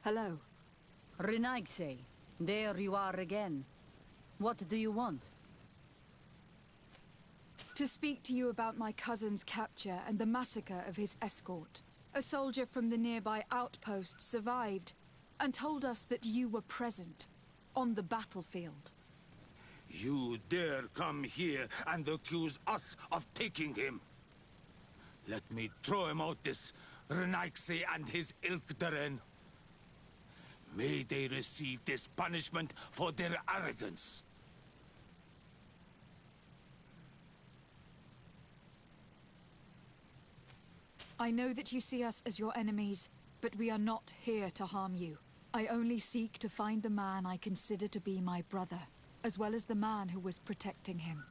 Hello. Renaigse, there you are again. What do you want? To speak to you about my cousin's capture and the massacre of his escort. A soldier from the nearby outpost survived and told us that you were present on the battlefield. You dare come here and accuse us of taking him? Let me throw him out this Renaigse and his Ilkdaren. May they receive this punishment for their arrogance. I know that you see us as your enemies, but we are not here to harm you. I only seek to find the man I consider to be my brother, as well as the man who was protecting him.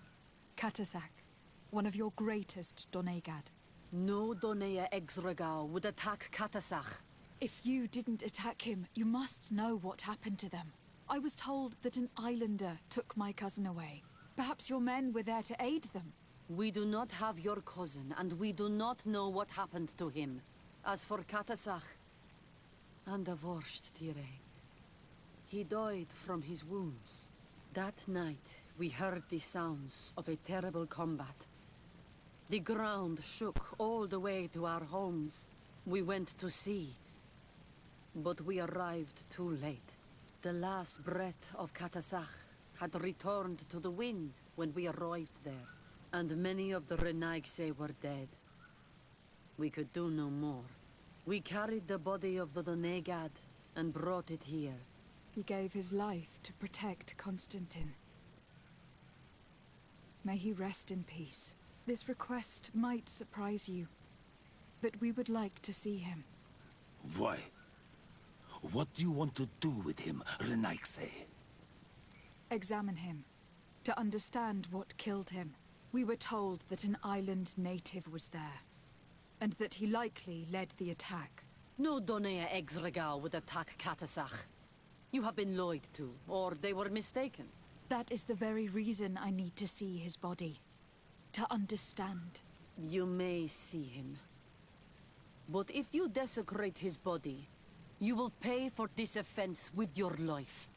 Katasak, one of your greatest Donegad. No Donea Exregao would attack Katasak. If you didn't attack him, you must know what happened to them. I was told that an islander took my cousin away. Perhaps your men were there to aid them. We do not have your cousin, and we do not know what happened to him. As for Katasak, and the Vorst Tire, he died from his wounds. That night, we heard the sounds of a terrible combat. The ground shook all the way to our homes. We went to see, but we arrived too late. The last breath of Katasak had returned to the wind when we arrived there, and many of the Renaigse were dead. We could do no more. We carried the body of the Donegad and brought it here. He gave his life to protect Constantin. May he rest in peace. This request might surprise you, but we would like to see him. Why? What do you want to do with him, Renaigse? Examine him, to understand what killed him. We were told that an island native was there, and that he likely led the attack. No Donea Exregao would attack Katasak. You have been lied to, or they were mistaken. That is the very reason I need to see his body. To understand. You may see him. But if you desecrate his body, you will pay for this offense with your life.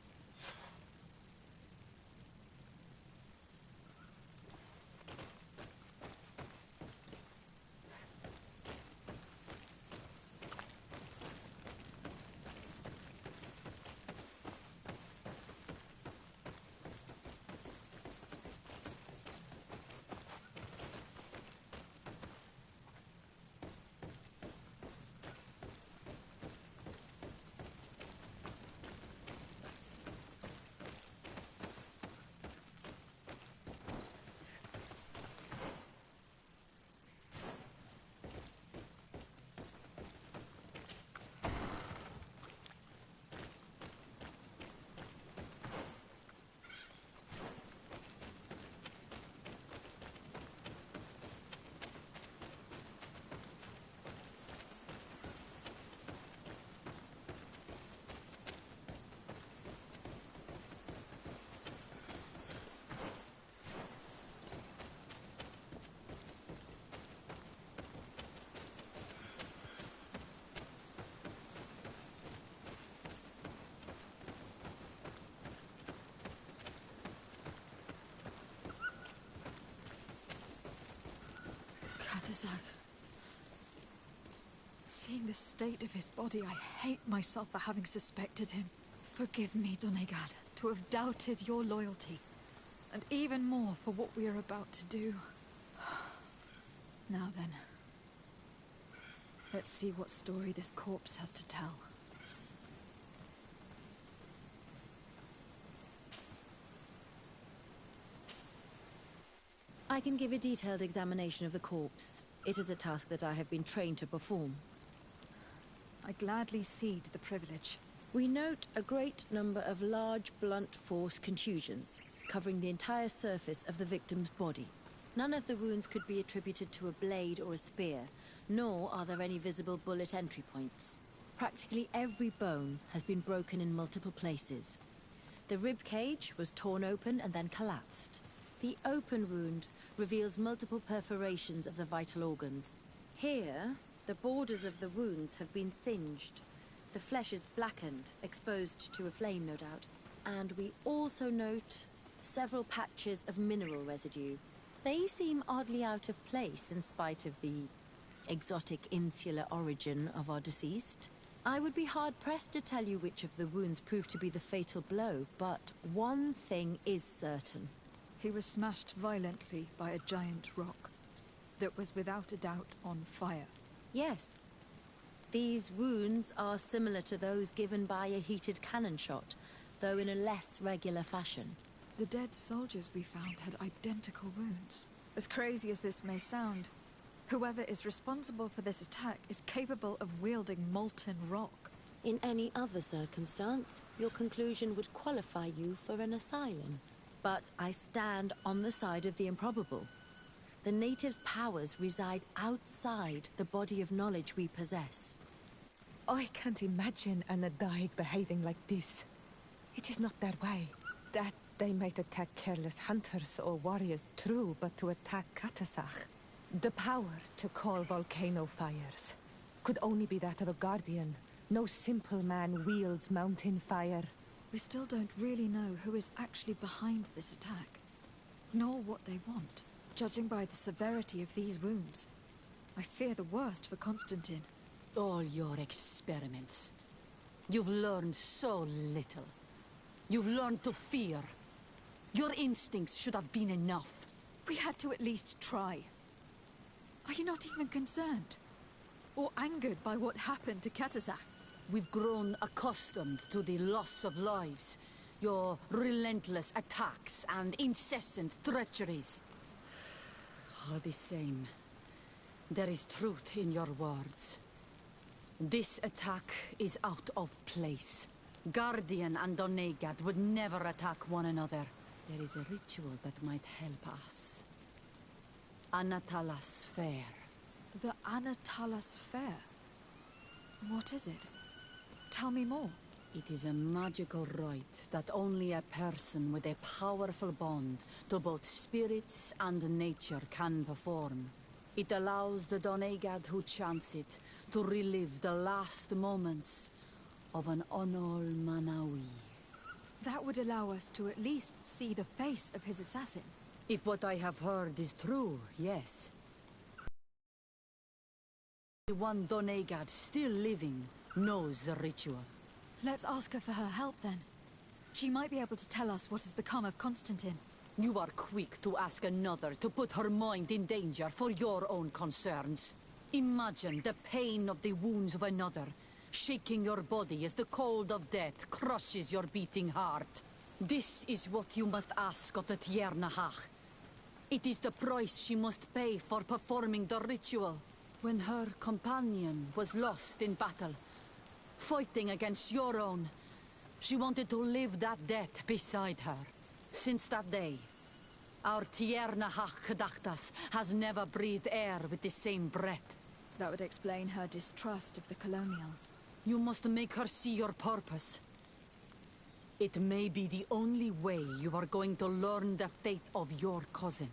Katasak. Seeing the state of his body, I hate myself for having suspected him. Forgive me, Donegad, to have doubted your loyalty. And even more for what we are about to do. Now then. Let's see what story this corpse has to tell. I can give a detailed examination of the corpse. It is a task that I have been trained to perform. I gladly cede the privilege. We note a great number of large, blunt force contusions, covering the entire surface of the victim's body. None of the wounds could be attributed to a blade or a spear, nor are there any visible bullet entry points. Practically every bone has been broken in multiple places. The rib cage was torn open and then collapsed. The open wound reveals multiple perforations of the vital organs. Here, the borders of the wounds have been singed. The flesh is blackened, exposed to a flame, no doubt. And we also note several patches of mineral residue. They seem oddly out of place in spite of the exotic insular origin of our deceased. I would be hard-pressed to tell you which of the wounds proved to be the fatal blow, but one thing is certain. He was smashed violently by a giant rock that was without a doubt on fire. Yes. These wounds are similar to those given by a heated cannon shot, though in a less regular fashion. The dead soldiers we found had identical wounds. As crazy as this may sound, whoever is responsible for this attack is capable of wielding molten rock. In any other circumstance, your conclusion would qualify you for an asylum. But I stand on the side of the improbable. The natives' powers reside outside the body of knowledge we possess. I can't imagine an Adaig behaving like this. It is not their way. That they might attack careless hunters or warriors, true, but to attack Katasach, the power to call volcano fires, could only be that of a guardian. No simple man wields mountain fire. We still don't really know who is actually behind this attack, nor what they want. Judging by the severity of these wounds, I fear the worst for Constantine. All your experiments. You've learned so little. You've learned to fear. Your instincts should have been enough. We had to at least try. Are you not even concerned? Or angered by what happened to Katasach? We've grown accustomed to the loss of lives, your relentless attacks and incessant treacheries. All the same, there is truth in your words. This attack is out of place. Guardian and Donegad would never attack one another. There is a ritual that might help us. Anatalas Fair. The Anatalas Fair? What is it? Tell me more. It is a magical rite that only a person with a powerful bond to both spirits and nature can perform. It allows the Donegad who chants it to relive the last moments of an Onol Manawi. That would allow us to at least see the face of his assassin. If what I have heard is true, yes. The one Donegad still living knows the ritual. Let's ask her for her help, then. She might be able to tell us what has become of Constantine. You are quick to ask another to put her mind in danger for your own concerns. Imagine the pain of the wounds of another, shaking your body as the cold of death crushes your beating heart. This is what you must ask of the Tiernahach. It is the price she must pay for performing the ritual. When her companion was lost in battle, fighting against your own, she wanted to live that death beside her. Since that day, our Tiernahach Kadachtas has never breathed air with the same breath. That would explain her distrust of the colonials. You must make her see your purpose. It may be the only way you are going to learn the fate of your cousin.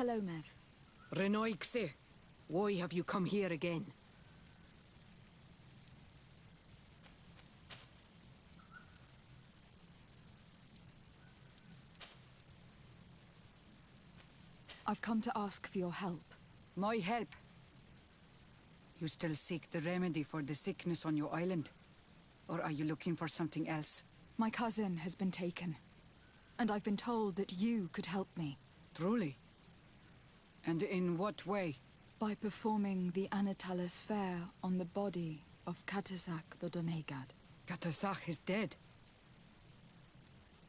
Hello, Mev. Renoixe, why have you come here again? I've come to ask for your help. My help? You still seek the remedy for the sickness on your island? Or are you looking for something else? My cousin has been taken, and I've been told that you could help me. Truly? And in what way? By performing the Anatalis fair on the body of Katasak the Donegad. Katasak is dead.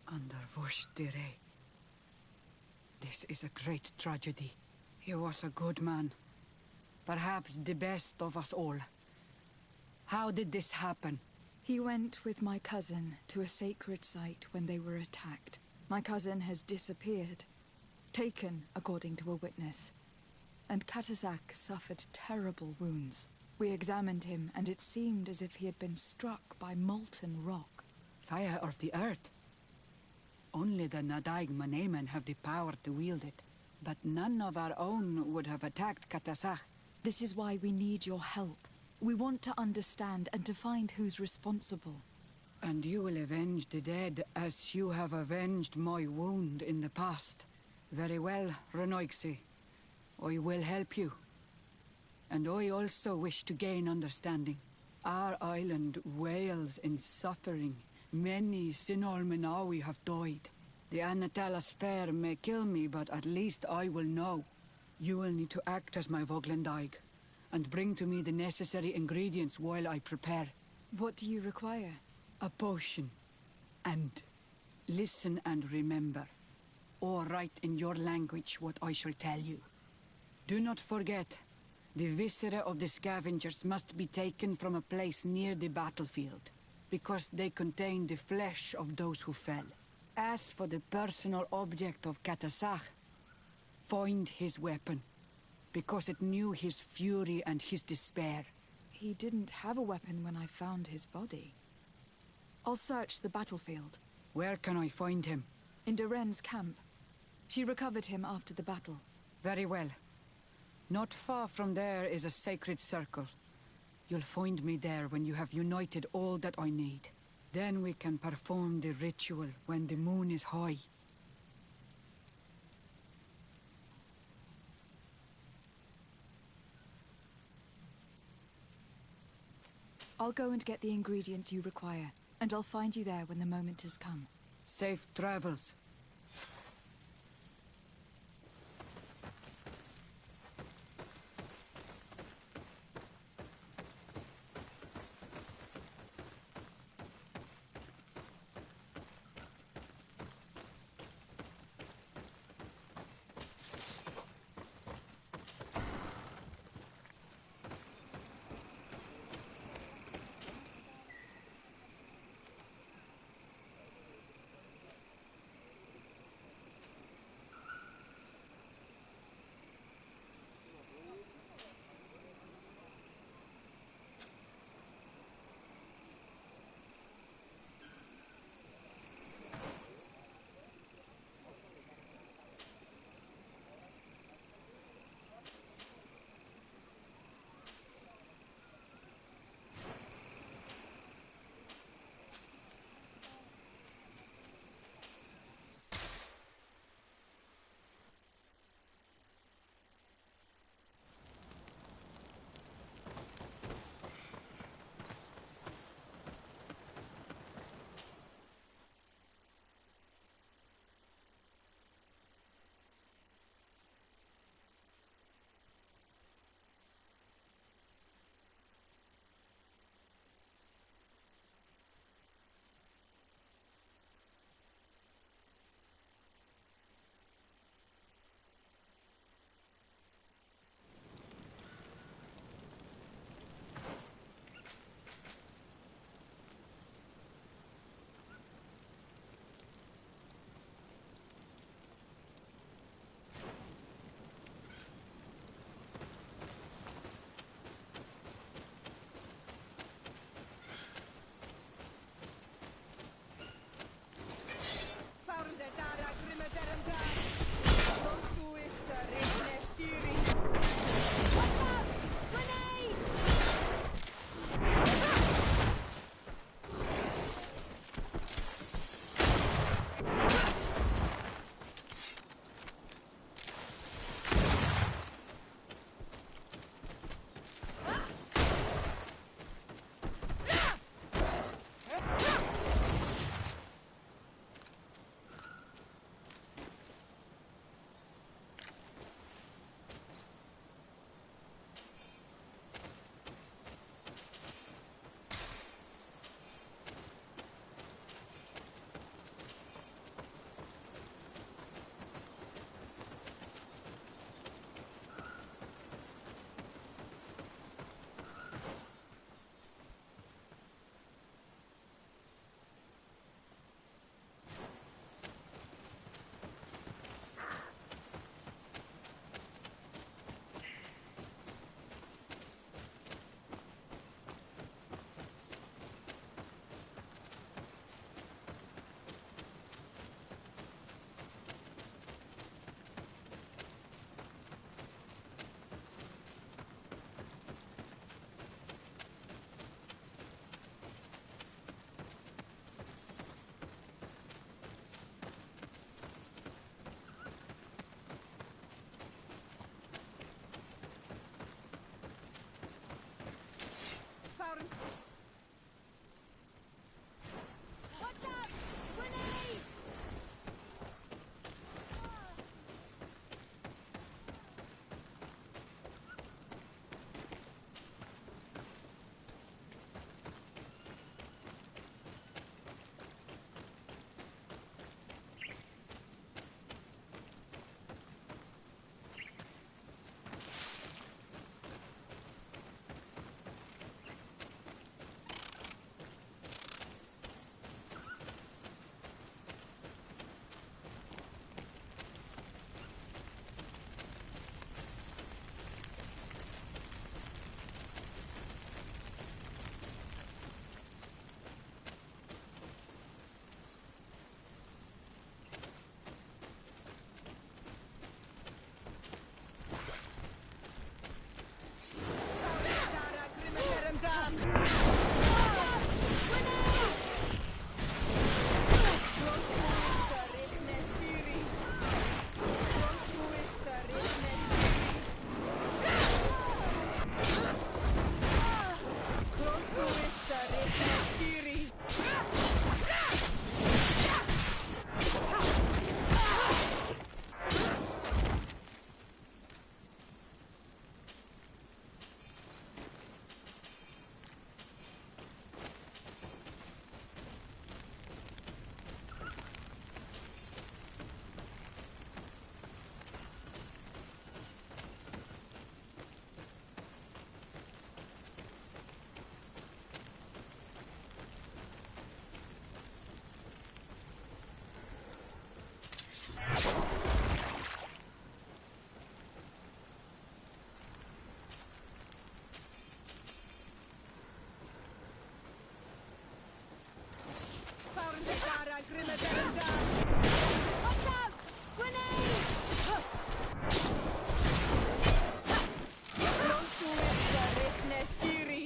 Under Voshtire. This is a great tragedy. He was a good man. Perhaps the best of us all. How did this happen? He went with my cousin to a sacred site when they were attacked. My cousin has disappeared. Taken, according to a witness. And Katasak suffered terrible wounds. We examined him, and it seemed as if he had been struck by molten rock. Fire of the earth? Only the Nadaig Manemen have the power to wield it. But none of our own would have attacked Katasak. This is why we need your help. We want to understand and to find who's responsible. And you will avenge the dead as you have avenged my wound in the past. Very well, Renoixe. I will help you. And I also wish to gain understanding. Our island wails in suffering. Many Sinol Menawi have died. The Anatalas fair may kill me, but at least I will know. You will need to act as my Voglendaig, and bring to me the necessary ingredients while I prepare. What do you require? A potion. And listen and remember, or write in your language what I shall tell you. Do not forget, the viscera of the scavengers must be taken from a place near the battlefield, because they contain the flesh of those who fell. As for the personal object of Katasak, find his weapon, because it knew his fury and his despair. He didn't have a weapon when I found his body. I'll search the battlefield. Where can I find him? In Doren's camp. She recovered him after the battle. Very well. Not far from there is a sacred circle. You'll find me there when you have united all that I need. Then we can perform the ritual when the moon is high. I'll go and get the ingredients you require, and I'll find you there when the moment has come. Safe travels. Watch out! Grenade! Close to it, Nestiri.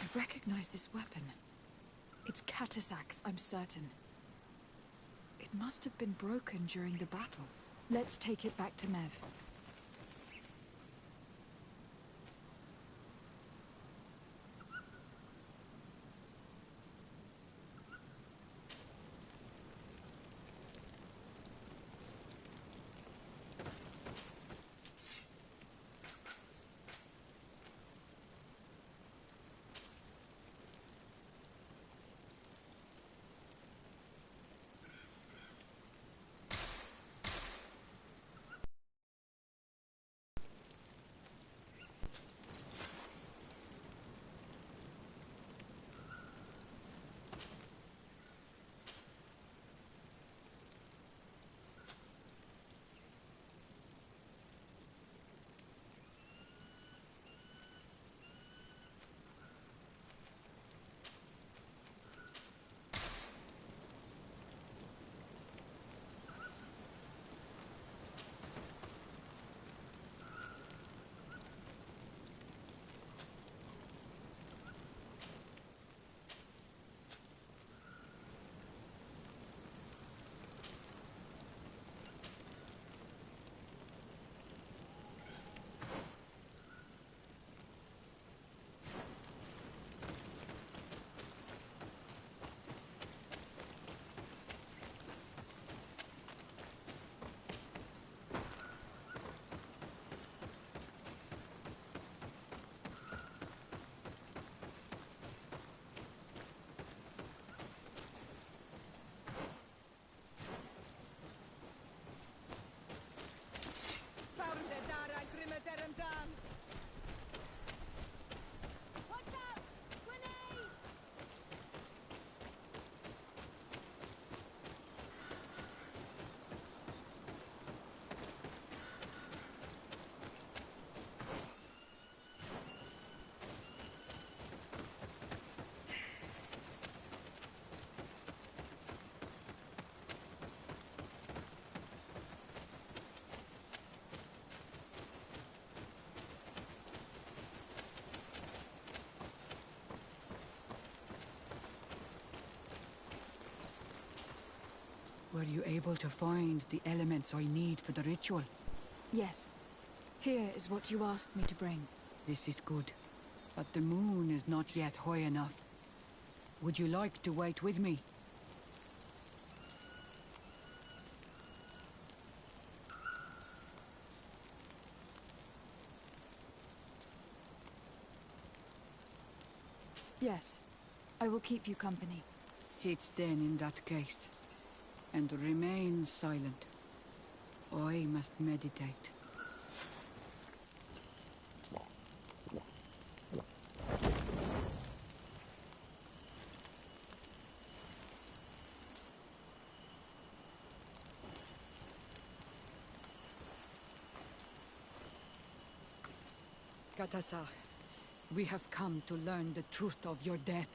I recognize this weapon. It's Katasak's, I'm certain. It must have been broken during the battle. Let's take it back to Mev. you able to find the elements I need for the ritual? Yes. Here is what you asked me to bring. This is good. But the moon is not yet high enough. Would you like to wait with me? Yes. I will keep you company. Sit then in that case. And remain silent. I must meditate. Katasar, we have come to learn the truth of your death.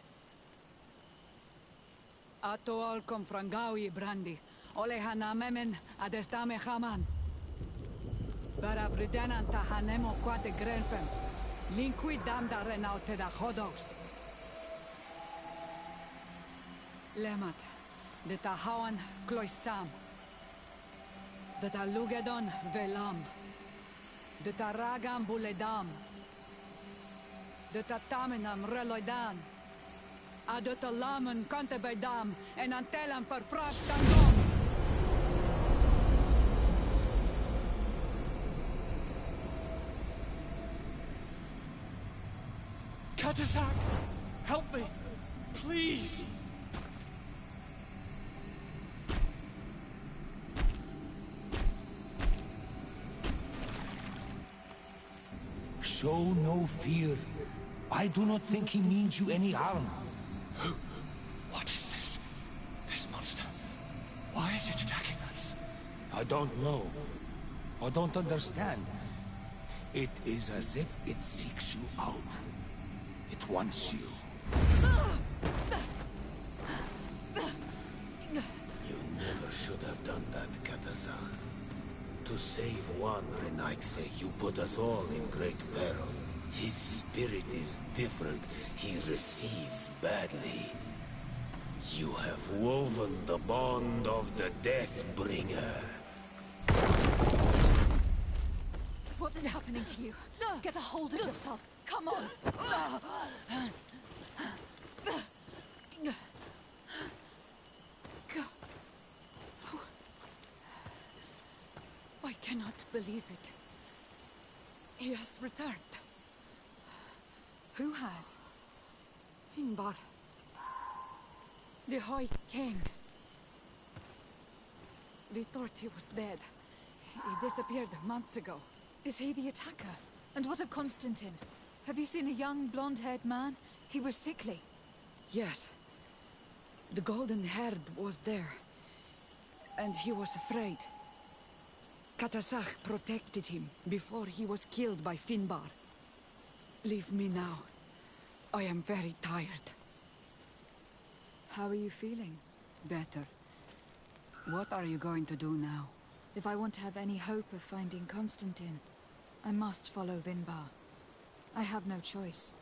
Ato al confrangawi brandi, olehana memen adestame haman. Baravridenan tahanemo quate grenfem, linqui damda renaute da hodos. Lemat, de tahawan kloisam, de talugedon velam, de taragam buledam, de tatamenam reloidan, adotalamen kantebedam, en antelam verfractandom. Katasak! Help me! Please! Show no fear. I do not think he means you any harm. What is this? This monster? Why is it attacking us? I don't know. I don't understand. It is as if it seeks you out. It wants you. You never should have done that, Katazakh. To save one Renaikse, you put us all in great peril. His spirit is different. He recedes badly. You have woven the bond of the Deathbringer. What is happening to you? Get a hold of yourself. Come on. I cannot believe it. He has returned. Who has? Finbar. The High King. We thought he was dead. He disappeared months ago. Is he the attacker? And what of Constantine? Have you seen a young, blonde-haired man? He was sickly. Yes. The golden-haired was there. And he was afraid. Katasach protected him before he was killed by Finbar. Leave me now. I am very tired. How are you feeling? Better. What are you going to do now? If I want to have any hope of finding Constantine, I must follow Vinbar. I have no choice.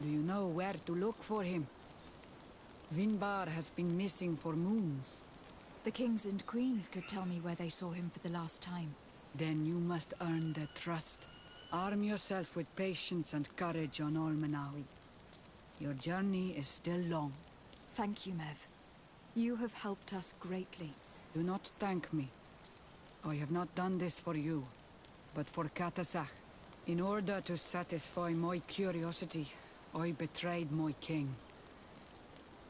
Do you know where to look for him? Vinbar has been missing for moons. The kings and queens could tell me where they saw him for the last time. Then you must earn their trust. Arm yourself with patience and courage on Olmenawi. Your journey is still long. Thank you, Mev. You have helped us greatly. Do not thank me. I have not done this for you, but for Katasach. In order to satisfy my curiosity, I betrayed my king.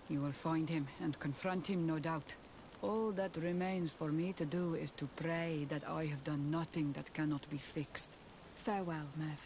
You will find him and confront him, no doubt. All that remains for me to do is to pray that I have done nothing that cannot be fixed. Farewell, Mev.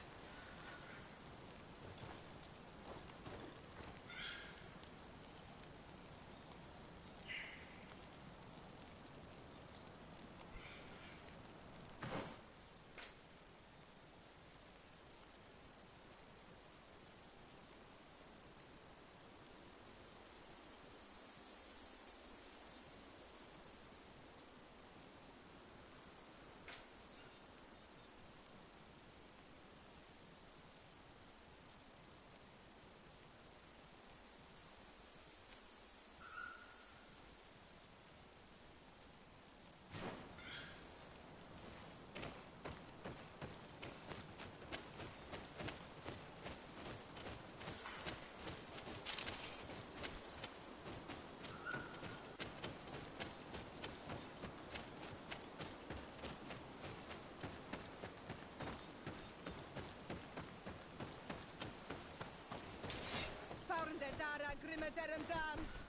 Meterim Dam!